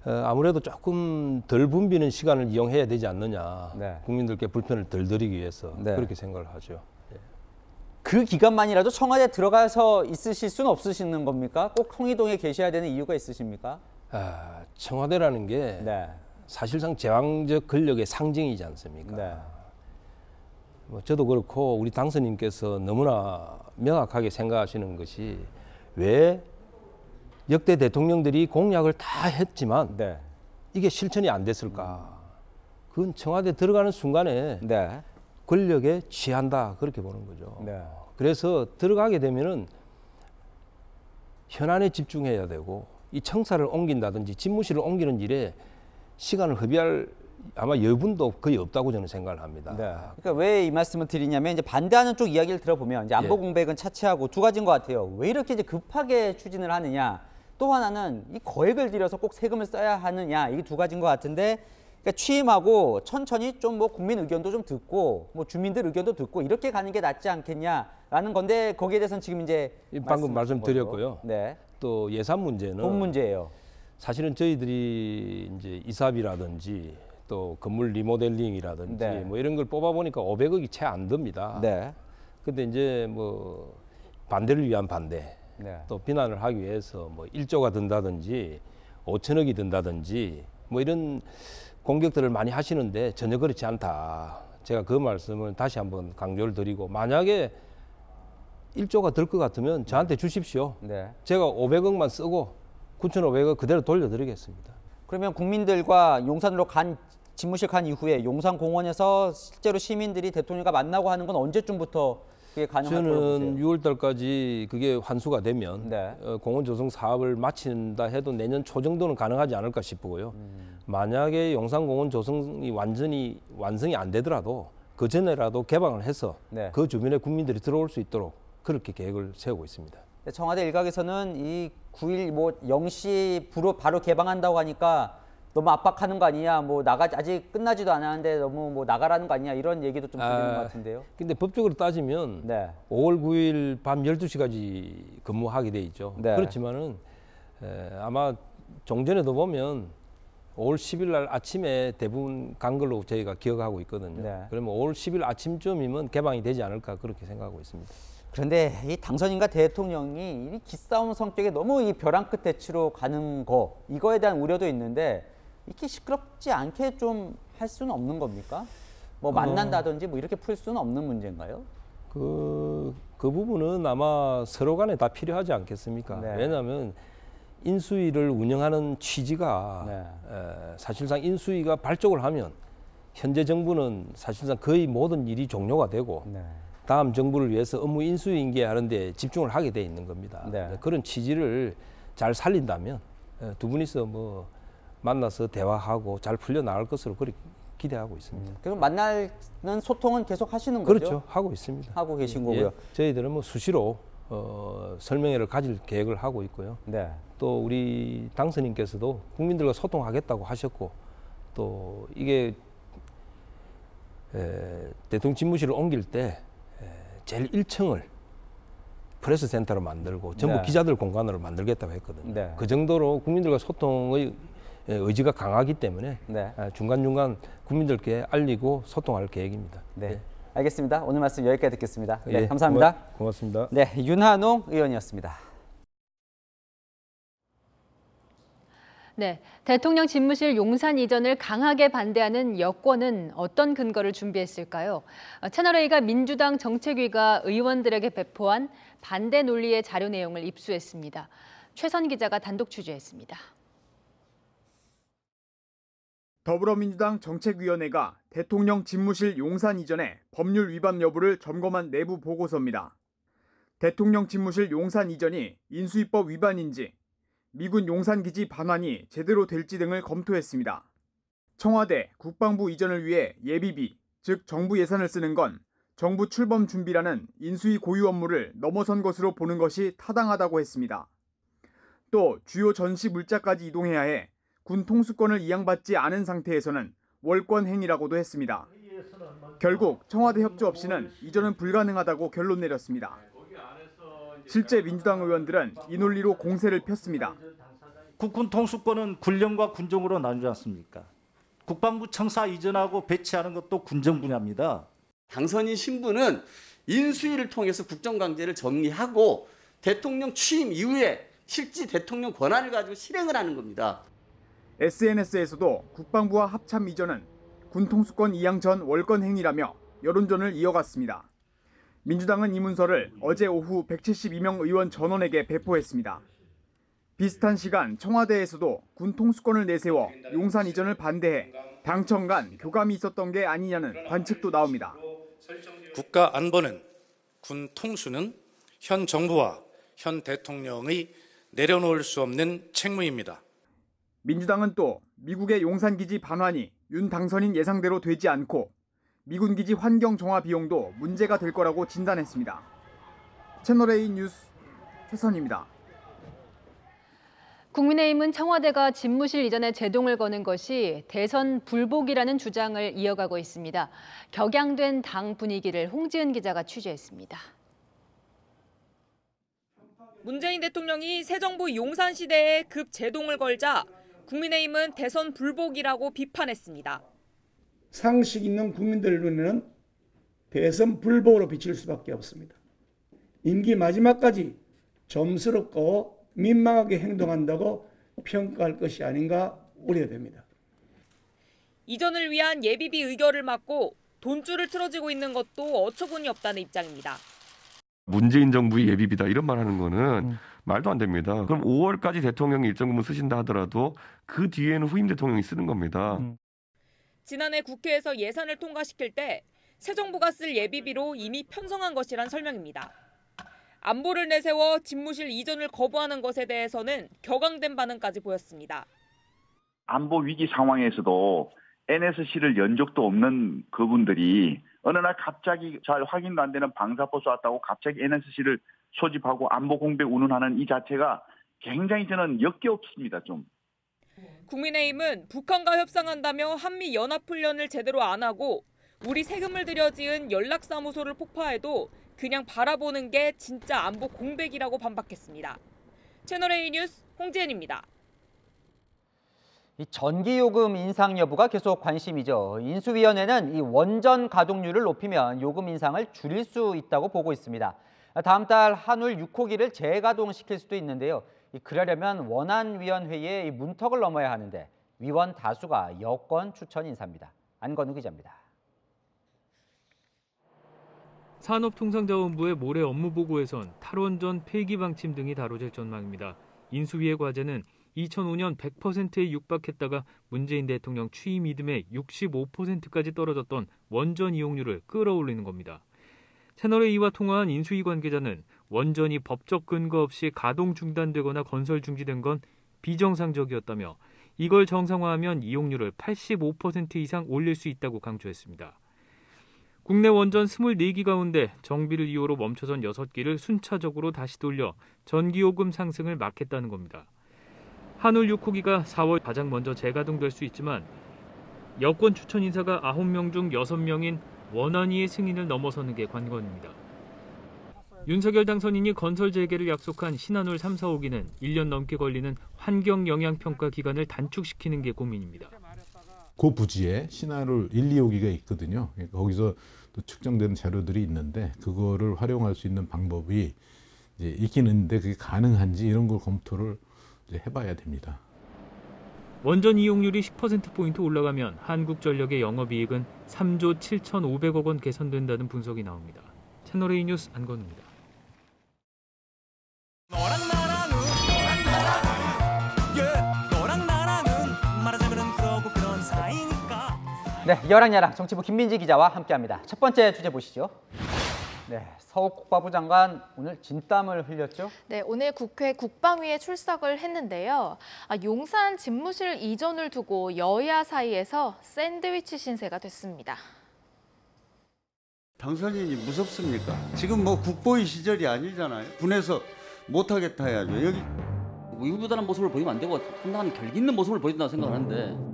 아무래도 조금 덜 붐비는 시간을 이용해야 되지 않느냐. 국민들께 불편을 덜 드리기 위해서 그렇게 생각을 하죠. 그 기간만이라도 청와대에 들어가서 있으실 수는 없으시는 겁니까? 꼭 통이동에 계셔야 되는 이유가 있으십니까? 청와대라는 게 사실상 제왕적 권력의 상징이지 않습니까? 뭐 저도 그렇고 우리 당선인께서 너무나 명확하게 생각하시는 것이 왜 역대 대통령들이 공약을 다 했지만 이게 실천이 안 됐을까? 그건 청와대 들어가는 순간에 권력에 취한다 그렇게 보는 거죠. 그래서 들어가게 되면은 현안에 집중해야 되고 이 청사를 옮긴다든지 집무실을 옮기는 일에 시간을 허비할 아마 여분도 거의 없다고 저는 생각을 합니다. 그러니까 왜 이 말씀을 드리냐면 이제 반대하는 쪽 이야기를 들어보면 이제 안보 공백은 차치하고 두 가지인 것 같아요. 왜 이렇게 이제 급하게 추진을 하느냐? 또 하나는 이 거액을 들여서 꼭 세금을 써야 하느냐? 이게 두 가지인 것 같은데. 그러니까 취임하고 천천히 좀 뭐 국민 의견도 좀 듣고 뭐 주민들 의견도 듣고 이렇게 가는 게 낫지 않겠냐라는 건데 거기에 대해서는 지금 이제 방금 말씀드렸고요. 또 예산 문제는 돈 문제예요. 사실은 저희들이 이제 이사비라든지 또 건물 리모델링이라든지 뭐 이런 걸 뽑아 보니까 500억이 채 안 듭니다. 근데 이제 뭐 반대를 위한 반대, 또 비난을 하기 위해서 뭐 1조가 든다든지 5천억이 든다든지 뭐 이런 공격들을 많이 하시는데 전혀 그렇지 않다. 제가 그 말씀을 다시 한번 강조를 드리고 만약에 1조가 들 것 같으면 저한테 주십시오. 제가 500억만 쓰고 9,500억 그대로 돌려드리겠습니다. 그러면 국민들과 용산으로 집무실 간 이후에 용산공원에서 실제로 시민들이 대통령과 만나고 하는 건 언제쯤부터 그게 가능할 거라고 보세요? 저는 6월 달까지 그게 환수가 되면 공원 조성 사업을 마친다 해도 내년 초 정도는 가능하지 않을까 싶고요. 만약에 용산공원 조성이 완성이 안 되더라도 그 전에라도 개방을 해서 그 주변에 국민들이 들어올 수 있도록 그렇게 계획을 세우고 있습니다. 청와대 일각에서는 이 9일 뭐 0시 바로 개방한다고 하니까 너무 압박하는 거 아니냐, 뭐 아직 끝나지도 않았는데 너무 뭐 나가라는 거 아니냐 이런 얘기도 좀 들리는 것 같은데요. 근데 법적으로 따지면 5월 9일 밤 12시까지 근무하게 돼 있죠. 그렇지만은 아마 종전에도 보면 5월 10일 날 아침에 대부분 간 걸로 저희가 기억하고 있거든요. 그러면 5월 10일 아침쯤이면 개방이 되지 않을까 그렇게 생각하고 있습니다. 그런데 이 당선인과 대통령이 이 기싸움 성격에 너무 이 벼랑 끝 대치로 가는 거, 이거에 대한 우려도 있는데 이렇게 시끄럽지 않게 좀 할 수는 없는 겁니까? 뭐 만난다든지 뭐 이렇게 풀 수는 없는 문제인가요? 그 부분은 아마 서로 간에 다 필요하지 않겠습니까? 네. 왜냐하면 인수위를 운영하는 취지가 네. 사실상 인수위가 발족을 하면 현재 정부는 사실상 거의 모든 일이 종료가 되고 네. 다음 정부를 위해서 업무 인수 인계하는 데 집중을 하게 돼 있는 겁니다. 네. 그런 취지를 잘 살린다면 두 분이서 뭐 만나서 대화하고 잘 풀려나갈 것으로 그렇게 기대하고 있습니다. 그럼 만나는 소통은 계속 하시는 거죠? 그렇죠. 하고 있습니다. 하고 계신 거고요. 예, 저희들은 뭐 수시로 설명회를 가질 계획을 하고 있고요. 네. 또 우리 당선인께서도 국민들과 소통하겠다고 하셨고 또 이게 대통령 집무실을 옮길 때 제일 1층을 프레스 센터로 만들고 전부 네. 기자들 공간으로 만들겠다고 했거든요. 네. 그 정도로 국민들과 소통의 의지가 강하기 때문에 네. 중간중간 국민들께 알리고 소통할 계획입니다. 네. 알겠습니다. 오늘 말씀 여기까지 듣겠습니다. 네, 예, 감사합니다. 고맙습니다. 네, 윤한홍 의원이었습니다. 네, 대통령 집무실 용산 이전을 강하게 반대하는 여권은 어떤 근거를 준비했을까요? 채널A가 민주당 정책위가 의원들에게 배포한 반대 논리의 자료 내용을 입수했습니다. 최선 기자가 단독 취재했습니다. 더불어민주당 정책위원회가 대통령 집무실 용산 이전의 법률 위반 여부를 점검한 내부 보고서입니다. 대통령 집무실 용산 이전이 인수위법 위반인지, 미군 용산기지 반환이 제대로 될지 등을 검토했습니다. 청와대, 국방부 이전을 위해 예비비, 즉 정부 예산을 쓰는 건 정부 출범 준비라는 인수위 고유 업무를 넘어선 것으로 보는 것이 타당하다고 했습니다. 또 주요 전시 물자까지 이동해야 해 군 통수권을 이양받지 않은 상태에서는 월권 행위라고도 했습니다. 결국 청와대 협조 없이는 이전은 불가능하다고 결론 내렸습니다. 실제 민주당 의원들은 이 논리로 공세를 폈습니다. 국군 통수권은 군령과 군정으로 나누지 않습니까? 국방부 청사 이전하고 배치하는 것도 군정 분야입니다. 당선인 신분은 인수위를 통해서 국정강제를 정리하고 대통령 취임 이후에 실제 대통령 권한을 가지고 실행을 하는 겁니다. SNS에서도 국방부와 합참 이전은 군 통수권 이양 전 월권 행위라며 여론전을 이어갔습니다. 민주당은 이 문서를 어제 오후 172명 의원 전원에게 배포했습니다. 비슷한 시간 청와대에서도 군 통수권을 내세워 용산 이전을 반대해 당청 간 교감이 있었던 게 아니냐는 관측도 나옵니다. 국가 안보는, 군 통수는 현 정부와 현 대통령의 내려놓을 수 없는 책무입니다. 민주당은 또 미국의 용산기지 반환이 윤 당선인 예상대로 되지 않고 미군기지 환경 정화 비용도 문제가 될 거라고 진단했습니다. 채널A 뉴스 최선입니다. 국민의힘은 청와대가 집무실 이전에 제동을 거는 것이 대선 불복이라는 주장을 이어가고 있습니다. 격양된 당 분위기를 홍지은 기자가 취재했습니다. 문재인 대통령이 새 정부 용산 시대에 급 제동을 걸자 국민의힘은 대선 불복이라고 비판했습니다. 상식 있는 국민들 눈에는 대선 불복으로 비칠 수밖에 없습니다. 임기 마지막까지 점스럽고 민망하게 행동한다고 평가할 것이 아닌가 우려됩니다. 이전을 위한 예비비 의결을 막고 돈줄을 틀어지고 있는 것도 어처구니 없다는 입장입니다. 문재인 정부의 예비비다 이런 말 하는 거는 말도 안 됩니다. 그럼 5월까지 대통령이 일정 부분 쓰신다 하더라도 그 뒤에는 후임 대통령이 쓰는 겁니다. 지난해 국회에서 예산을 통과시킬 때 새 정부가 쓸 예비비로 이미 편성한 것이란 설명입니다. 안보를 내세워 집무실 이전을 거부하는 것에 대해서는 격앙된 반응까지 보였습니다. 안보 위기 상황에서도 NSC를 연 적도 없는 그분들이 어느 날 갑자기 잘 확인도 안 되는 방사포 쐈다고 갑자기 NSC를 소집하고 안보 공백 운운하는 이 자체가 굉장히 저는 역겹습니다. 좀. 국민의힘은 북한과 협상한다며 한미 연합훈련을 제대로 안 하고 우리 세금을 들여 지은 연락사무소를 폭파해도 그냥 바라보는 게 진짜 안보 공백이라고 반박했습니다. 채널A 뉴스 홍지은입니다. 이 전기요금 인상 여부가 계속 관심이죠. 인수위원회는 이 원전 가동률을 높이면 요금 인상을 줄일 수 있다고 보고 있습니다. 다음 달 한울 6호기를 재가동시킬 수도 있는데요. 그러려면 원안위원회의 문턱을 넘어야 하는데 위원 다수가 여권 추천 인사입니다. 안건우 기자입니다. 산업통상자원부의 모레 업무보고에선 탈원전 폐기 방침 등이 다뤄질 전망입니다. 인수위의 과제는 2005년 100%에 육박했다가 문재인 대통령 취임 이듬해 65%까지 떨어졌던 원전 이용률을 끌어올리는 겁니다. 채널A와 통화한 인수위 관계자는 원전이 법적 근거 없이 가동 중단되거나 건설 중지된 건 비정상적이었다며 이걸 정상화하면 이용률을 85% 이상 올릴 수 있다고 강조했습니다. 국내 원전 24기 가운데 정비를 이유로 멈춰선 6기를 순차적으로 다시 돌려 전기요금 상승을 막겠다는 겁니다. 한울 6호기가 4월 가장 먼저 재가동될 수 있지만 여권 추천 인사가 9명 중 6명인 원안위의 승인을 넘어서는 게 관건입니다. 윤석열 당선인이 건설 재개를 약속한 신한울 3, 4호기는 1년 넘게 걸리는 환경영향평가 기간을 단축시키는 게 고민입니다. 그 부지에 신한울 1, 2호기가 있거든요. 그러니까 거기서 또 측정된 자료들이 있는데 그거를 활용할 수 있는 방법이 이제 있긴 있는데 그게 가능한지 이런 걸 검토를 이제 해봐야 됩니다. 원전 이용률이 10%포인트 올라가면 한국전력의 영업이익은 3조 7,500억 원 개선된다는 분석이 나옵니다. 채널A 뉴스 안건우입니다. 네, 여랑야랑 정치부 김민지 기자와 함께합니다. 첫 번째 주제 보시죠. 네, 서욱 국방부 장관 오늘 진땀을 흘렸죠? 네, 오늘 국회 국방위에 출석을 했는데요. 용산 집무실 이전을 두고 여야 사이에서 샌드위치 신세가 됐습니다. 당선인이 무섭습니까? 지금 뭐 국보위 시절이 아니잖아요. 군에서 못하겠다 해야죠. 여기 우유부단한 모습을 보이면 안 되고 상당한 결기 있는 모습을 보여준다고 생각하는데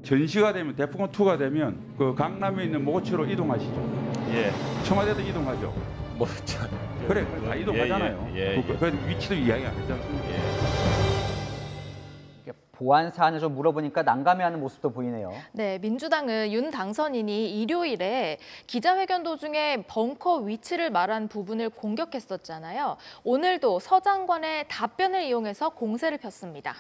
전시가 되면 대포공 2가 되면 그 강남에 있는 모처로 이동하시죠. 예. 청와대도 이동하죠. 뭐 그래 다 이동하잖아요. 그 위치도 이야기 안 했지 않습니까? 보안 사안을 좀 물어보니까 난감해하는 모습도 보이네요. 네, 민주당은 윤 당선인이 일요일에 기자회견 도중에 벙커 위치를 말한 부분을 공격했었잖아요. 오늘도 서 장관의 답변을 이용해서 공세를 폈습니다.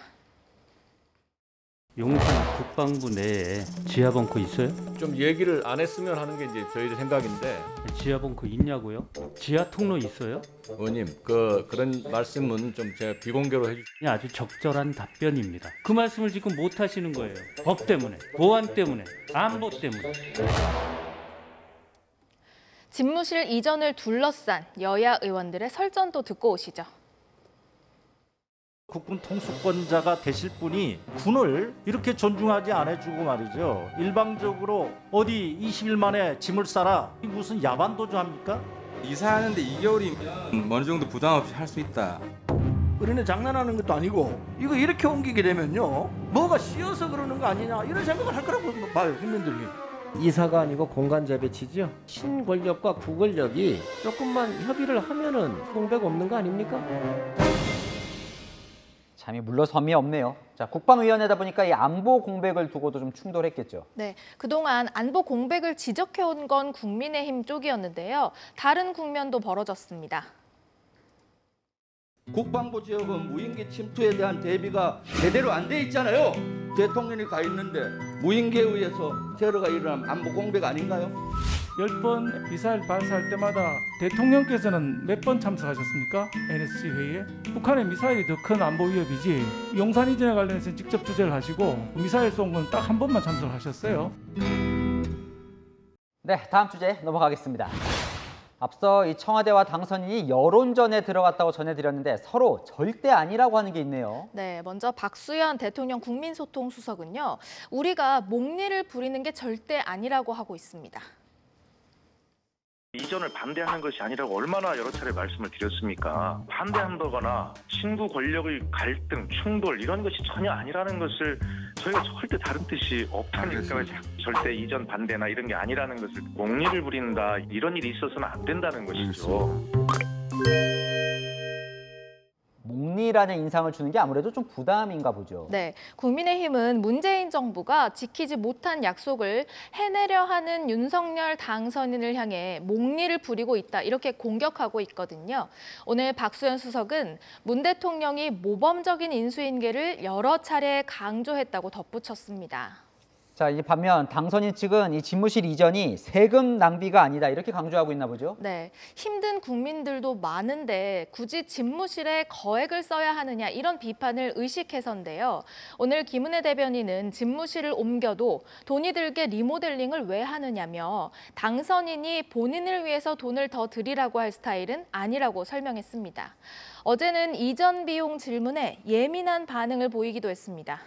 용산 국방부 내에 지하 벙커 있어요? 좀 얘기를 안 했으면 하는 게 이제 저희들 생각인데. 지하 벙커 있냐고요? 지하 통로 있어요? 의원님, 그런 말씀은 좀 제가 비공개로 해주시죠. 아주 적절한 답변입니다. 그 말씀을 지금 못 하시는 거예요. 법 때문에, 보안 때문에, 안보 때문에. 집무실 이전을 둘러싼 여야 의원들의 설전도 듣고 오시죠. 국군 통수권자가 되실 분이 군을 이렇게 존중하지 않아주고 말이죠. 일방적으로 어디 20일 만에 짐을 싸라. 무슨 야반도주 합니까? 이사하는데 2개월이면 어느 정도 부담 없이 할 수 있다. 우리는 장난하는 것도 아니고 이거 이렇게 옮기게 되면요. 뭐가 씌어서 그러는 거 아니냐 이런 생각을 할 거라고 봐요. 국민들이. 이사가 아니고 공간 재배치죠. 신권력과 구권력이 조금만 협의를 하면은 공백 없는 거 아닙니까? 참이 물러섬이 없네요. 자, 국방위원회다 보니까 이 안보 공백을 두고도 좀 충돌했겠죠. 네, 그동안 안보 공백을 지적해온 건 국민의힘 쪽이었는데요. 다른 국면도 벌어졌습니다. 국방부 지역은 무인기 침투에 대한 대비가 제대로 안 돼 있잖아요. 대통령이 가 있는데 무인기에 의해서 테러가 일어나면 안보 공백 아닌가요? 10번 미사일 발사할 때마다 대통령께서는 몇 번 참석하셨습니까? NSC 회의에? 북한의 미사일이 더 큰 안보 위협이지 용산 이전에 관련해서 직접 주재를 하시고 미사일 쏜 건 딱 한 번만 참석하셨어요. 네, 다음 주제 넘어가겠습니다. 앞서 이 청와대와 당선인이 여론전에 들어갔다고 전해드렸는데 서로 절대 아니라고 하는 게 있네요. 네, 먼저 박수현 대통령 국민소통수석은요. 우리가 목리를 부리는 게 절대 아니라고 하고 있습니다. 이전을 반대하는 것이 아니라고 얼마나 여러 차례 말씀을 드렸습니까? 반대한다거나 친구 권력의 갈등, 충돌 이런 것이 전혀 아니라는 것을 저희가 절대 다른 뜻이 없다니까 절대 이전 반대나 이런 게 아니라는 것을 목리를 부린다 이런 일이 있어서는 안 된다는 것이죠. 은밀하는 인상을 주는 게 아무래도 좀 부담인가 보죠. 네, 국민의힘은 문재인 정부가 지키지 못한 약속을 해내려 하는 윤석열 당선인을 향해 목리를 부리고 있다, 이렇게 공격하고 있거든요. 오늘 박수현 수석은 문 대통령이 모범적인 인수인계를 여러 차례 강조했다고 덧붙였습니다. 자, 이 반면 당선인 측은 이 집무실 이전이 세금 낭비가 아니다, 이렇게 강조하고 있나 보죠. 네, 힘든 국민들도 많은데 굳이 집무실에 거액을 써야 하느냐, 이런 비판을 의식해서인데요. 오늘 김은혜 대변인은 집무실을 옮겨도 돈이 들게 리모델링을 왜 하느냐며 당선인이 본인을 위해서 돈을 더 드리라고 할 스타일은 아니라고 설명했습니다. 어제는 이전 비용 질문에 예민한 반응을 보이기도 했습니다.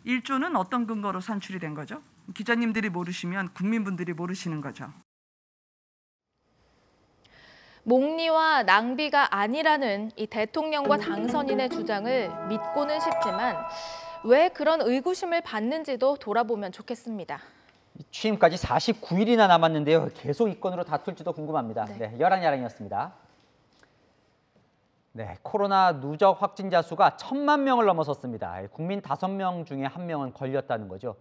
1조는 어떤 근거로 산출이 된 거죠? 기자님들이 모르시면 국민분들이 모르시는 거죠. 목리와 낭비가 아니라는 이 대통령과 당선인의 주장을 믿고는 싶지만 왜 그런 의구심을 받는지도 돌아보면 좋겠습니다. 취임까지 49일이나 남았는데요. 계속 이 건으로 다툴지도 궁금합니다. 네, 열한야랑이었습니다. 네, 코로나 누적 확진자 수가 1,000만 명을 넘어섰습니다. 국민 5명 중에 1명은 걸렸다는 거죠.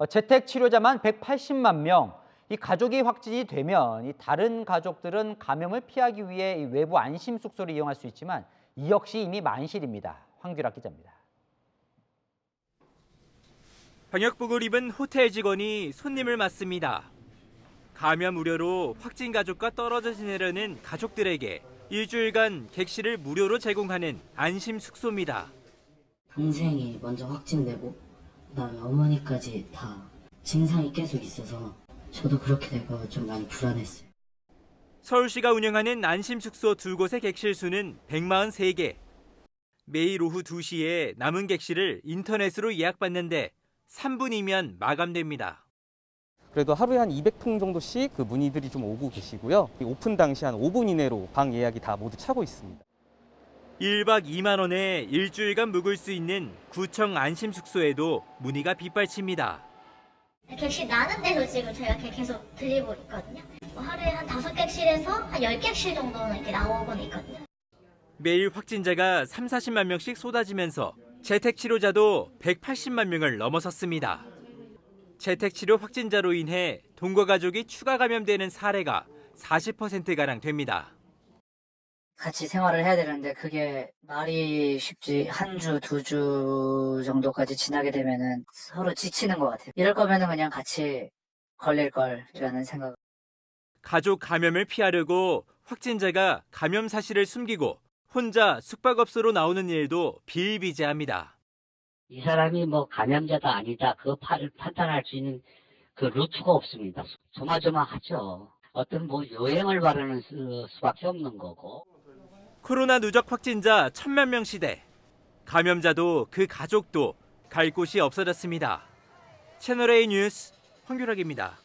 재택 치료자만 180만 명. 이 가족이 확진이 되면 이 다른 가족들은 감염을 피하기 위해 이 외부 안심 숙소를 이용할 수 있지만 이 역시 이미 만실입니다. 황규락 기자입니다. 방역복을 입은 호텔 직원이 손님을 맞습니다. 감염 우려로 확진 가족과 떨어져 지내려는 가족들에게 일주일간 객실을 무료로 제공하는 안심 숙소입니다. 동생이 먼저 확진되고 그다음에 어머니까지 다 증상이 계속 있어서 저도 그렇게 되고 좀 많이 불안했어요. 서울시가 운영하는 안심 숙소 2곳의 객실 수는 143개. 매일 오후 2시에 남은 객실을 인터넷으로 예약받는데 3분이면 마감됩니다. 그래도 하루에 한 200통 정도씩 그 문의들이 좀 오고 계시고요. 오픈 당시 한 5분 이내로 방 예약이 다 모두 차고 있습니다. 1박 2만 원에 일주일간 묵을 수 있는 구청 안심 숙소에도 문의가 빗발칩니다. 객실 나는 데서 지금 저희가 계속 드리고 있거든요. 하루에 한 5객실에서 한 10객실 정도는 이렇게 나오곤 있거든요. 매일 확진자가 3, 40만 명씩 쏟아지면서 재택 치료자도 180만 명을 넘어섰습니다. 재택치료 확진자로 인해 동거 가족이 추가 감염되는 사례가 40%가량 됩니다. 같이 생활을 해야 되는데 그게 말이 쉽지. 한 주, 2주 정도까지 지나게 되면은 서로 지치는 것 같아요. 이럴 거면은 그냥 같이 걸릴 걸이라는 생각. 가족 감염을 피하려고 확진자가 감염 사실을 숨기고 혼자 숙박업소로 나오는 일도 비일비재합니다. 이 사람이 뭐 감염자다 아니다 그거 판단할 수 있는 그 루트가 없습니다. 조마조마하죠. 어떤 뭐 요행을 바라는 수밖에 없는 거고. 코로나 누적 확진자 1,000만 명 시대. 감염자도 그 가족도 갈 곳이 없어졌습니다. 채널A 뉴스 황규락입니다.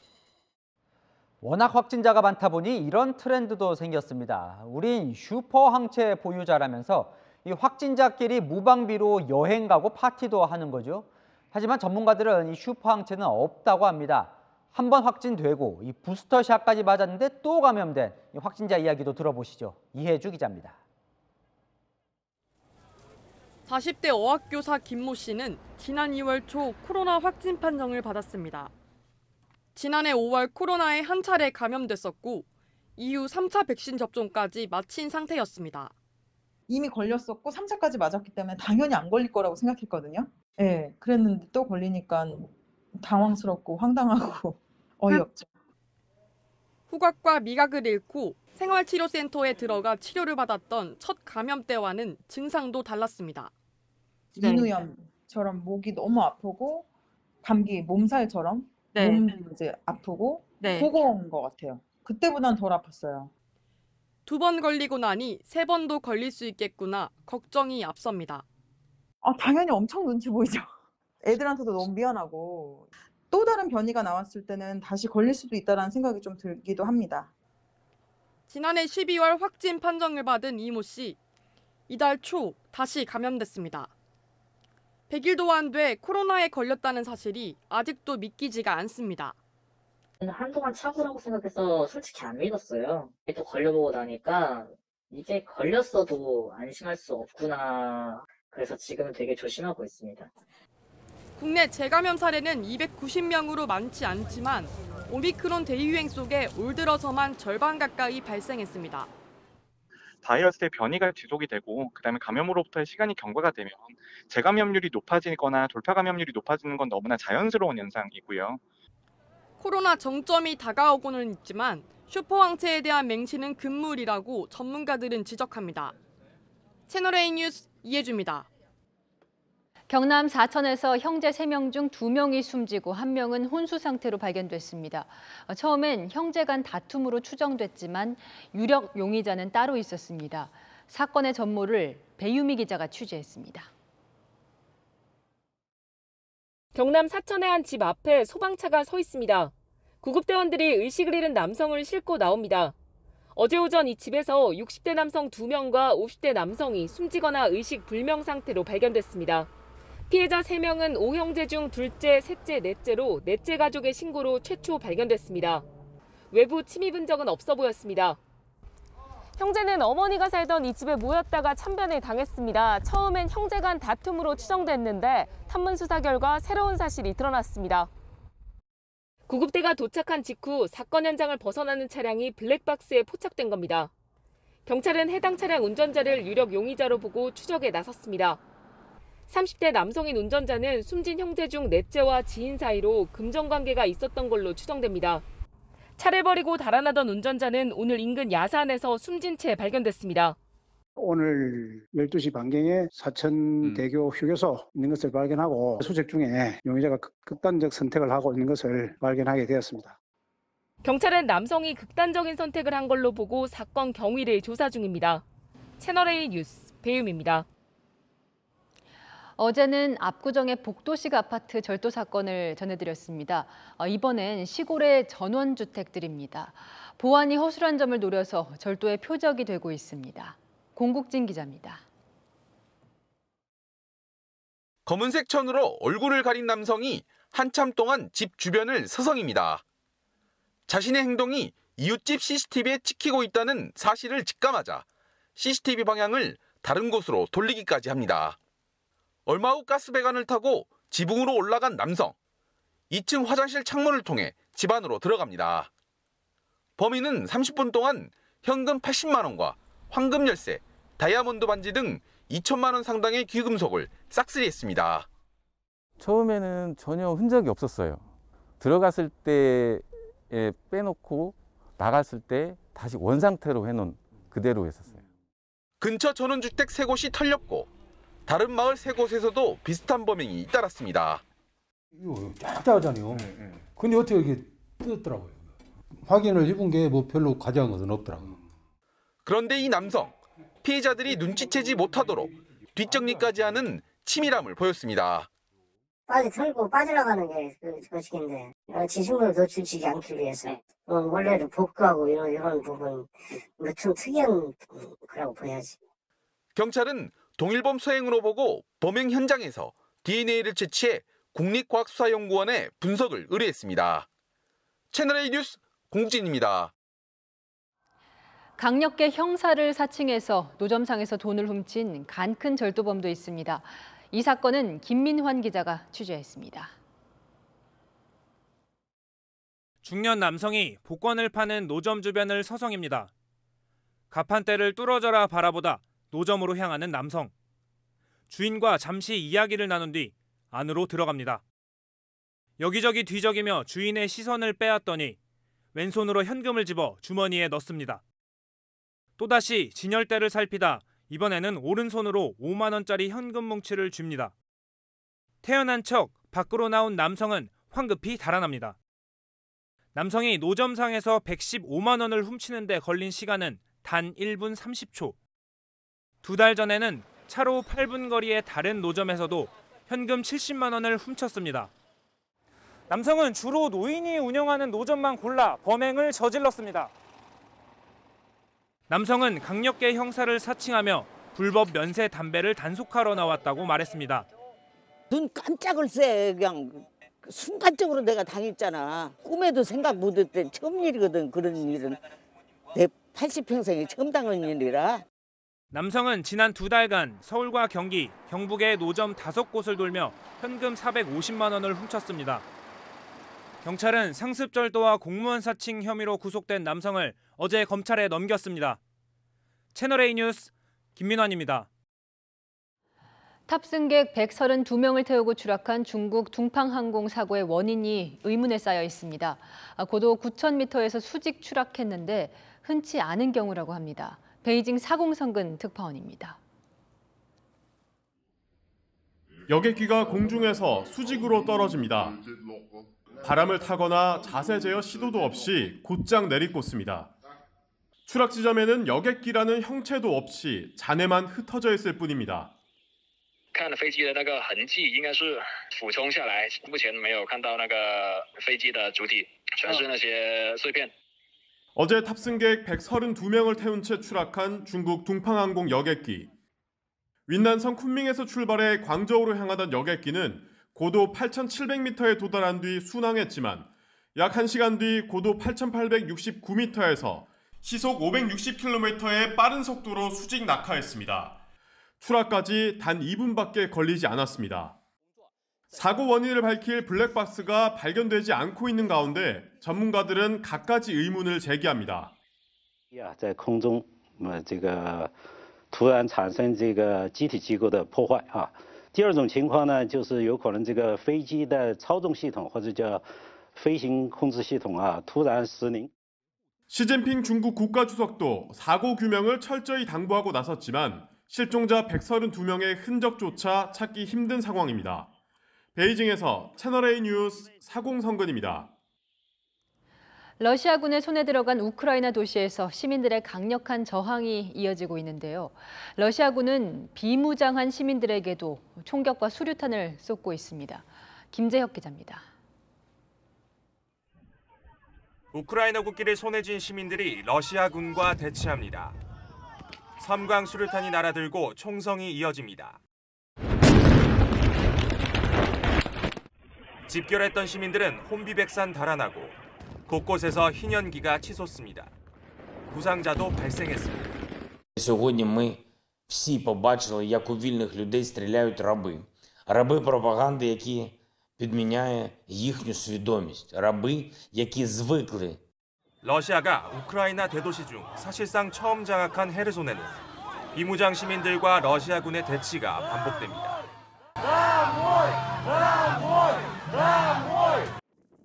워낙 확진자가 많다 보니 이런 트렌드도 생겼습니다. 우린 슈퍼 항체 보유자라면서 이 확진자끼리 무방비로 여행 가고 파티도 하는 거죠. 하지만 전문가들은 이 슈퍼 항체는 없다고 합니다. 한 번 확진되고 이 부스터샷까지 맞았는데 또 감염된 이 확진자 이야기도 들어보시죠. 이혜주 기자입니다. 40대 어학교사 김모 씨는 지난 2월 초 코로나 확진 판정을 받았습니다. 지난해 5월 코로나에 한 차례 감염됐었고 이후 3차 백신 접종까지 마친 상태였습니다. 이미 걸렸었고 3차까지 맞았기 때문에 당연히 안 걸릴 거라고 생각했거든요. 네, 그랬는데 또 걸리니까 당황스럽고 황당하고 어이없죠. 후각과 미각을 잃고 생활치료센터에 들어가 치료를 받았던 첫 감염 때와는 증상도 달랐습니다. 인후염처럼 목이 너무 아프고 감기 몸살처럼 몸도 이제 아프고 그거인 것 같아요. 그때보단 덜 아팠어요. 2번 걸리고 나니 3번도 걸릴 수 있겠구나 걱정이 앞섭니다. 당연히 엄청 눈치 보이죠. 애들한테도 너무 미안하고 또 다른 변이가 나왔을 때는 다시 걸릴 수도 있다는 생각이 좀 들기도 합니다. 지난해 12월 확진 판정을 받은 이모 씨. 이달 초 다시 감염됐습니다. 100일도 안 돼 코로나에 걸렸다는 사실이 아직도 믿기지가 않습니다. 한동안 차고라고 생각해서 솔직히 안 믿었어요. 또 걸려보고 나니까 이게 걸렸어도 안심할 수 없구나. 그래서 지금은 되게 조심하고 있습니다. 국내 재감염 사례는 290명으로 많지 않지만 오미크론 대유행 속에 올 들어서만 절반 가까이 발생했습니다. 바이러스의 변이가 지속이 되고 그다음에 감염으로부터의 시간이 경과가 되면 재감염률이 높아지거나 돌파 감염률이 높아지는 건 너무나 자연스러운 현상이고요. 코로나 정점이 다가오고는 있지만 슈퍼왕체에 대한 맹신은 금물이라고 전문가들은 지적합니다. 채널A 뉴스 이혜주입니다. 경남 사천에서 형제 3명 중 2명이 숨지고 1명은 혼수 상태로 발견됐습니다. 처음엔 형제 간 다툼으로 추정됐지만 유력 용의자는 따로 있었습니다. 사건의 전모를 배유미 기자가 취재했습니다. 경남 사천의 한 집 앞에 소방차가 서 있습니다. 구급대원들이 의식을 잃은 남성을 싣고 나옵니다. 어제 오전 이 집에서 60대 남성 2명과 50대 남성이 숨지거나 의식 불명 상태로 발견됐습니다. 피해자 3명은 5형제 중 둘째, 셋째, 넷째로 넷째 가족의 신고로 최초 발견됐습니다. 외부 침입은 적은 없어 보였습니다. 형제는 어머니가 살던 이 집에 모였다가 참변을 당했습니다. 처음엔 형제 간 다툼으로 추정됐는데 탐문 수사 결과 새로운 사실이 드러났습니다. 구급대가 도착한 직후 사건 현장을 벗어나는 차량이 블랙박스에 포착된 겁니다. 경찰은 해당 차량 운전자를 유력 용의자로 보고 추적에 나섰습니다. 30대 남성인 운전자는 숨진 형제 중 넷째와 지인 사이로 금전관계가 있었던 걸로 추정됩니다. 차를 버리고 달아나던 운전자는 오늘 인근 야산에서 숨진 채 발견됐습니다. 오늘 12시 반경에 사천대교 휴게소 있는 것을 발견하고 수색 중에 용의자가 극단적 선택을 하고 있는 것을 발견하게 되었습니다. 경찰은 남성이 극단적인 선택을 한 걸로 보고 사건 경위를 조사 중입니다. 채널A 뉴스 배유미입니다. 어제는 압구정의 복도식 아파트 절도 사건을 전해드렸습니다. 이번엔 시골의 전원주택들입니다. 보안이 허술한 점을 노려서 절도의 표적이 되고 있습니다. 공국진 기자입니다. 검은색 천으로 얼굴을 가린 남성이 한참 동안 집 주변을 서성입니다. 자신의 행동이 이웃집 CCTV에 찍히고 있다는 사실을 직감하자 CCTV 방향을 다른 곳으로 돌리기까지 합니다. 얼마 후 가스배관을 타고 지붕으로 올라간 남성. 2층 화장실 창문을 통해 집 안으로 들어갑니다. 범인은 30분 동안 현금 80만 원과 황금 열쇠, 다이아몬드 반지 등 2천만 원 상당의 귀금속을 싹쓸이했습니다. 처음에는 전혀 흔적이 없었어요. 들어갔을 때 빼놓고 나갔을 때 다시 원상태로 해놓은 그대로 했었어요. 근처 전원주택 3곳이 털렸고 다른 마을 3곳에서도 비슷한 범행이 잇따랐습니다. 이거 쫙쫙하잖아요. 근데 어떻게 이렇게 뜯었더라고요. 확인을 해본 게 뭐 별로 가져간 것은 없더라고요. 그런데 이 남성, 피해자들이 눈치채지 못하도록 뒷정리까지 하는 치밀함을 보였습니다. 빨리 털고 빠져나가는 게 그것인데 지승을 노출시키지 않기 위해서 원래도 복구하고 이런 부분 좀 특이한 거라고 봐야지. 경찰은 동일범 서행으로 보고 범행 현장에서 DNA를 채취해 국립과학수사연구원에 분석을 의뢰했습니다. 채널A 뉴스 공국진입니다. 강력계 형사를 사칭해서 노점상에서 돈을 훔친 간큰 절도범도 있습니다. 이 사건은 김민환 기자가 취재했습니다. 중년 남성이 복권을 파는 노점 주변을 서성입니다. 가판대를 뚫어져라 바라보다 노점으로 향하는 남성. 주인과 잠시 이야기를 나눈 뒤 안으로 들어갑니다. 여기저기 뒤적이며 주인의 시선을 빼앗더니 왼손으로 현금을 집어 주머니에 넣습니다. 또다시 진열대를 살피다 이번에는 오른손으로 5만 원짜리 현금 뭉치를 줍니다. 태연한 척 밖으로 나온 남성은 황급히 달아납니다. 남성이 노점상에서 115만 원을 훔치는 데 걸린 시간은 단 1분 30초. 2달 전에는 차로 8분 거리의 다른 노점에서도 현금 70만 원을 훔쳤습니다. 남성은 주로 노인이 운영하는 노점만 골라 범행을 저질렀습니다. 남성은 강력계 형사를 사칭하며 불법 면세 담배를 단속하러 나왔다고 말했습니다. 눈 깜짝을 새. 그냥 순간적으로 내가 당했잖아. 꿈에도 생각 못했던 처음 일이거든. 그런 일은 내 80평생에 처음 당한 일이라. 남성은 지난 2달간 서울과 경기, 경북의 노점 5곳을 돌며 현금 450만 원을 훔쳤습니다. 경찰은 상습절도와 공무원 사칭 혐의로 구속된 남성을 어제 검찰에 넘겼습니다. 채널A 뉴스 김민환입니다. 탑승객 132명을 태우고 추락한 중국 둥팡항공 사고의 원인이 의문에 쌓여 있습니다. 고도 9,000m에서 수직 추락했는데 흔치 않은 경우라고 합니다. 베이징 사공성근 특파원입니다. 여객기가 공중에서 수직으로 떨어집니다. 바람을 타거나 자세 제어 시도도 없이 곧장 내리꽂습니다. 추락 지점에는 여객기라는 형체도 없이 잔해만 흩어져 있을 뿐입니다. 看飞机的那个痕迹，应该是俯冲下来，目前没有看到那个飞机的主体，全是那些碎片。 어제 탑승객 132명을 태운 채 추락한 중국 둥팡항공 여객기. 윈난성 쿤밍에서 출발해 광저우로 향하던 여객기는 고도 8,700m에 도달한 뒤 순항했지만 약 1시간 뒤 고도 8,869m에서 시속 560km의 빠른 속도로 수직 낙하했습니다. 추락까지 단 2분밖에 걸리지 않았습니다. 사고 원인을 밝힐 블랙박스가 발견되지 않고 있는 가운데 전문가들은 갖가지 의문을 제기합니다. 在空中这个突然产生这个机体结构的破坏啊。第二种情况呢，就是有可能这个飞机的操纵系统或者叫飞行控制系统啊突然失灵。 시진핑 중국 국가주석도 사고 규명을 철저히 당부하고 나섰지만 실종자 132명의 흔적조차 찾기 힘든 상황입니다. 베이징에서 채널A 뉴스 사공성근입니다. 러시아군의 손에 들어간 우크라이나 도시에서 시민들의 강력한 저항이 이어지고 있는데요. 러시아군은 비무장한 시민들에게도 총격과 수류탄을 쏟고 있습니다. 김재혁 기자입니다. 우크라이나 국기를 손에 쥔 시민들이 러시아군과 대치합니다. 섬광 수류탄이 날아들고 총성이 이어집니다. 집결했던 시민들은 혼비백산 달아나고 곳곳에서 흰연기가 치솟습니다. 부상자도 발생했습니다. Сьогодні ми всі побачили, як у вільних людей стріляють раби. Раби пропаганди, які підміняє їхню свідомість. Раби, які звикли. 러시아가 우크라이나 대도시 중 사실상 처음 장악한 헤르손에는 비무장 시민들과 러시아군의 대치가 반복됩니다.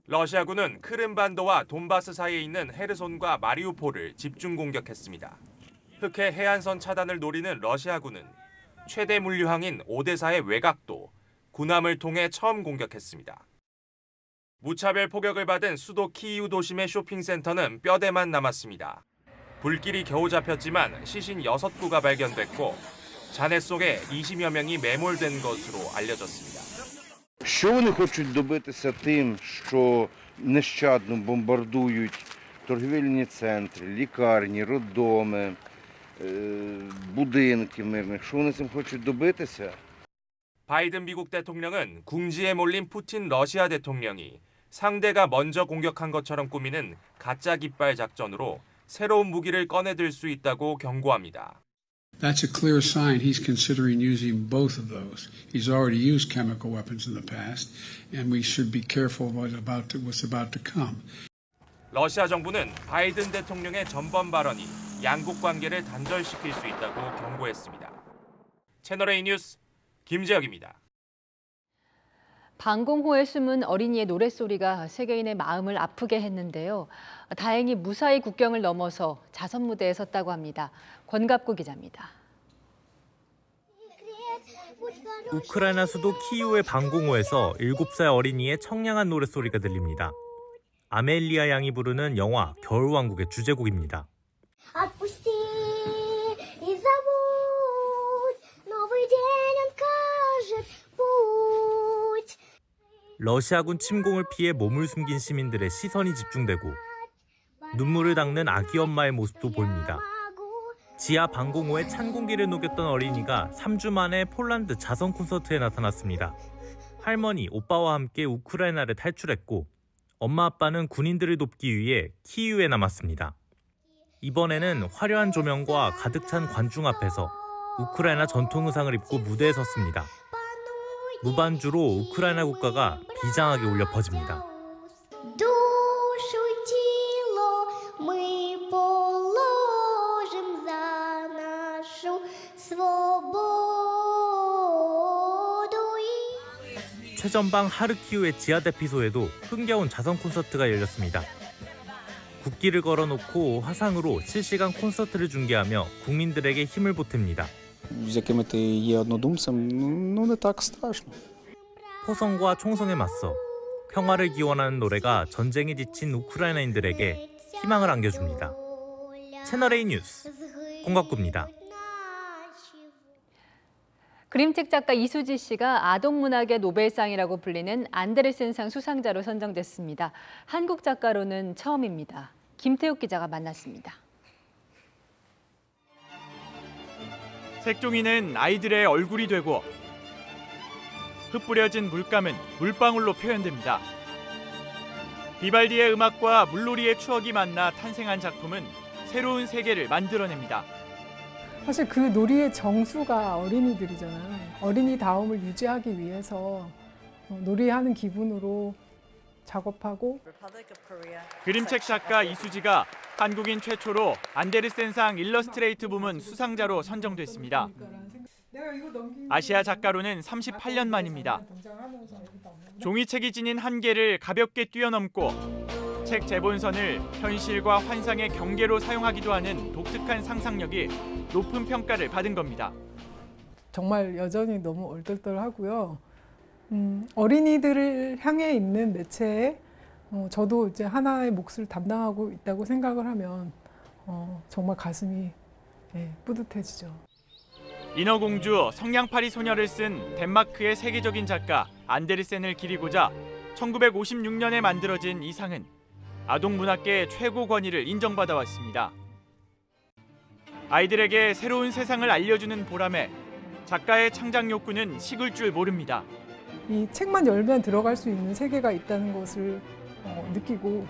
러시아군은 크림반도와 돈바스 사이에 있는 헤르손과 마리우폴을 집중 공격했습니다. 흑해 해안선 차단을 노리는 러시아군은 최대 물류항인 오데사의 외곽도 군함을 통해 처음 공격했습니다. 무차별 폭격을 받은 수도 키이우 도심의 쇼핑센터는 뼈대만 남았습니다. 불길이 겨우 잡혔지만 시신 6구가 발견됐고 잔해 속에 20여 명이 매몰된 것으로 알려졌습니다. Що вони хочуть добитися тим, що нещадно бомбардують торгівельні центри, лікарні, роддоми, будинки мирних? Що вони цим хочуть добитися? 바이든 미국 대통령은 궁지에 몰린 푸틴 러시아 대통령이 상대가 먼저 공격한 것처럼 꾸미는 가짜 깃발 작전으로 새로운 무기를 꺼내들 수 있다고 경고합니다. That's a clear sign he's considering using both of those. He's already used chemical weapons in the past, and we should be careful what's about to come. 러시아 정부는 바이든 대통령의 전범 발언이 양국 관계를 단절시킬 수 있다고 경고했습니다. 채널A 뉴스 김재혁입니다. 방공호에 숨은 어린이의 노랫소리가 세계인의 마음을 아프게 했는데요. 다행히 무사히 국경을 넘어서 자선 무대에 섰다고 합니다. 권갑구 기자입니다. 우크라이나 수도 키이우의 방공호에서 7살 어린이의 청량한 노랫소리가 들립니다. 아멜리아 양이 부르는 영화 겨울왕국의 주제곡입니다. 러시아군 침공을 피해 몸을 숨긴 시민들의 시선이 집중되고 눈물을 닦는 아기 엄마의 모습도 보입니다. 지하 방공호에 찬 공기를 녹였던 어린이가 3주 만에 폴란드 자선 콘서트에 나타났습니다. 할머니, 오빠와 함께 우크라이나를 탈출했고 엄마 아빠는 군인들을 돕기 위해 키이우에 남았습니다. 이번에는 화려한 조명과 가득 찬 관중 앞에서 우크라이나 전통 의상을 입고 무대에 섰습니다. 무반주로 우크라이나 국가가 비장하게 울려 퍼집니다. 최전방 하르키우의 지하대피소에도 흥겨운 자선 콘서트가 열렸습니다. 국기를 걸어놓고 화상으로 실시간 콘서트를 중계하며 국민들에게 힘을 보탭니다. 포성과 총성에 맞서 평화를 기원하는 노래가 전쟁에 지친 우크라이나인들에게 희망을 안겨줍니다. 채널A 뉴스 홍갑구입니다. 그림책 작가 이수지 씨가 아동문학의 노벨상이라고 불리는 안데르센상 수상자로 선정됐습니다. 한국 작가로는 처음입니다. 김태욱 기자가 만났습니다. 색종이는 아이들의 얼굴이 되고 흩뿌려진 물감은 물방울로 표현됩니다. 비발디의 음악과 물놀이의 추억이 만나 탄생한 작품은 새로운 세계를 만들어냅니다. 사실 그 놀이의 정수가 어린이들이잖아요. 어린이다움을 유지하기 위해서 놀이하는 기분으로 작업하고. 그림책 작가 이수지가 한국인 최초로 안데르센상 일러스트레이트 부문 수상자로 선정됐습니다. 아시아 작가로는 38년 만입니다. 종이책이 지닌 한계를 가볍게 뛰어넘고 책 재본선을 현실과 환상의 경계로 사용하기도 하는 독특한 상상력이 높은 평가를 받은 겁니다. 정말 여전히 너무 얼떨떨하고요. 어린이들을 향해 있는 매체에 저도 이제 하나의 몫을 담당하고 있다고 생각을 하면 정말 가슴이 뿌듯해지죠. 인어공주, 성냥팔이 소녀를 쓴 덴마크의 세계적인 작가 안데르센을 기리고자 1956년에 만들어진 이 상은 아동문학계 최고 권위를 인정받아 왔습니다. 아이들에게 새로운 세상을 알려주는 보람에 작가의 창작 욕구는 식을 줄 모릅니다. 이 책만 열면 들어갈 수 있는 세계가 있다는 것을 느끼고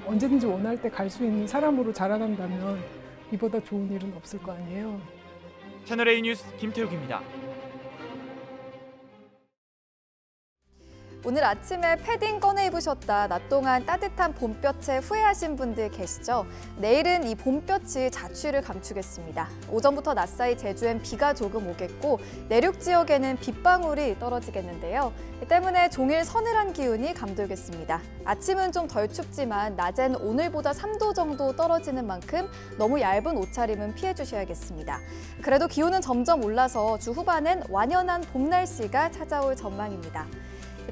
언제든지 원할 때 갈 수 있는 사람으로 자라난다면 이보다 좋은 일은 없을 거 아니에요. 채널A 뉴스 김태욱입니다. 오늘 아침에 패딩 꺼내 입으셨다 낮 동안 따뜻한 봄볕에 후회하신 분들 계시죠? 내일은 이 봄볕이 자취를 감추겠습니다. 오전부터 낮 사이 제주엔 비가 조금 오겠고 내륙 지역에는 빗방울이 떨어지겠는데요. 때문에 종일 서늘한 기운이 감돌겠습니다. 아침은 좀 덜 춥지만 낮엔 오늘보다 3도 정도 떨어지는 만큼 너무 얇은 옷차림은 피해 주셔야겠습니다. 그래도 기온은 점점 올라서 주 후반엔 완연한 봄 날씨가 찾아올 전망입니다.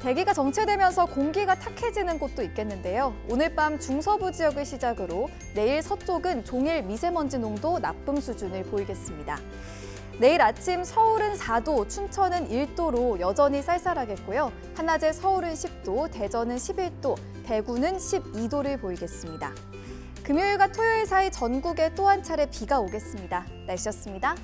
대기가 정체되면서 공기가 탁해지는 곳도 있겠는데요. 오늘 밤 중서부 지역을 시작으로 내일 서쪽은 종일 미세먼지 농도 나쁨 수준을 보이겠습니다. 내일 아침 서울은 4도, 춘천은 1도로 여전히 쌀쌀하겠고요. 한낮에 서울은 10도, 대전은 11도, 대구는 12도를 보이겠습니다. 금요일과 토요일 사이 전국에 또 한 차례 비가 오겠습니다. 날씨였습니다.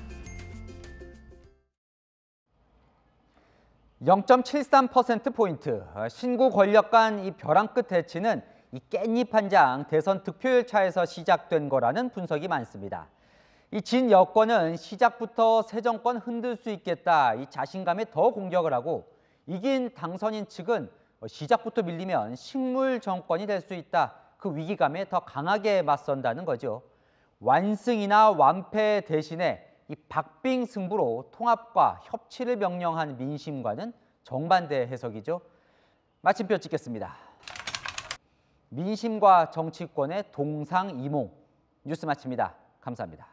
0.73%포인트, 신구 권력 간 이 벼랑 끝 대치는 이 깻잎 한 장 대선 득표율 차에서 시작된 거라는 분석이 많습니다. 이 진 여권은 시작부터 새 정권 흔들 수 있겠다 이 자신감에 더 공격을 하고 이긴 당선인 측은 시작부터 밀리면 식물 정권이 될 수 있다 그 위기감에 더 강하게 맞선다는 거죠. 완승이나 완패 대신에 이 박빙 승부로 통합과 협치를 명령한 민심과는 정반대 해석이죠. 마침표 찍겠습니다. 민심과 정치권의 동상이몽. 뉴스 마칩니다. 감사합니다.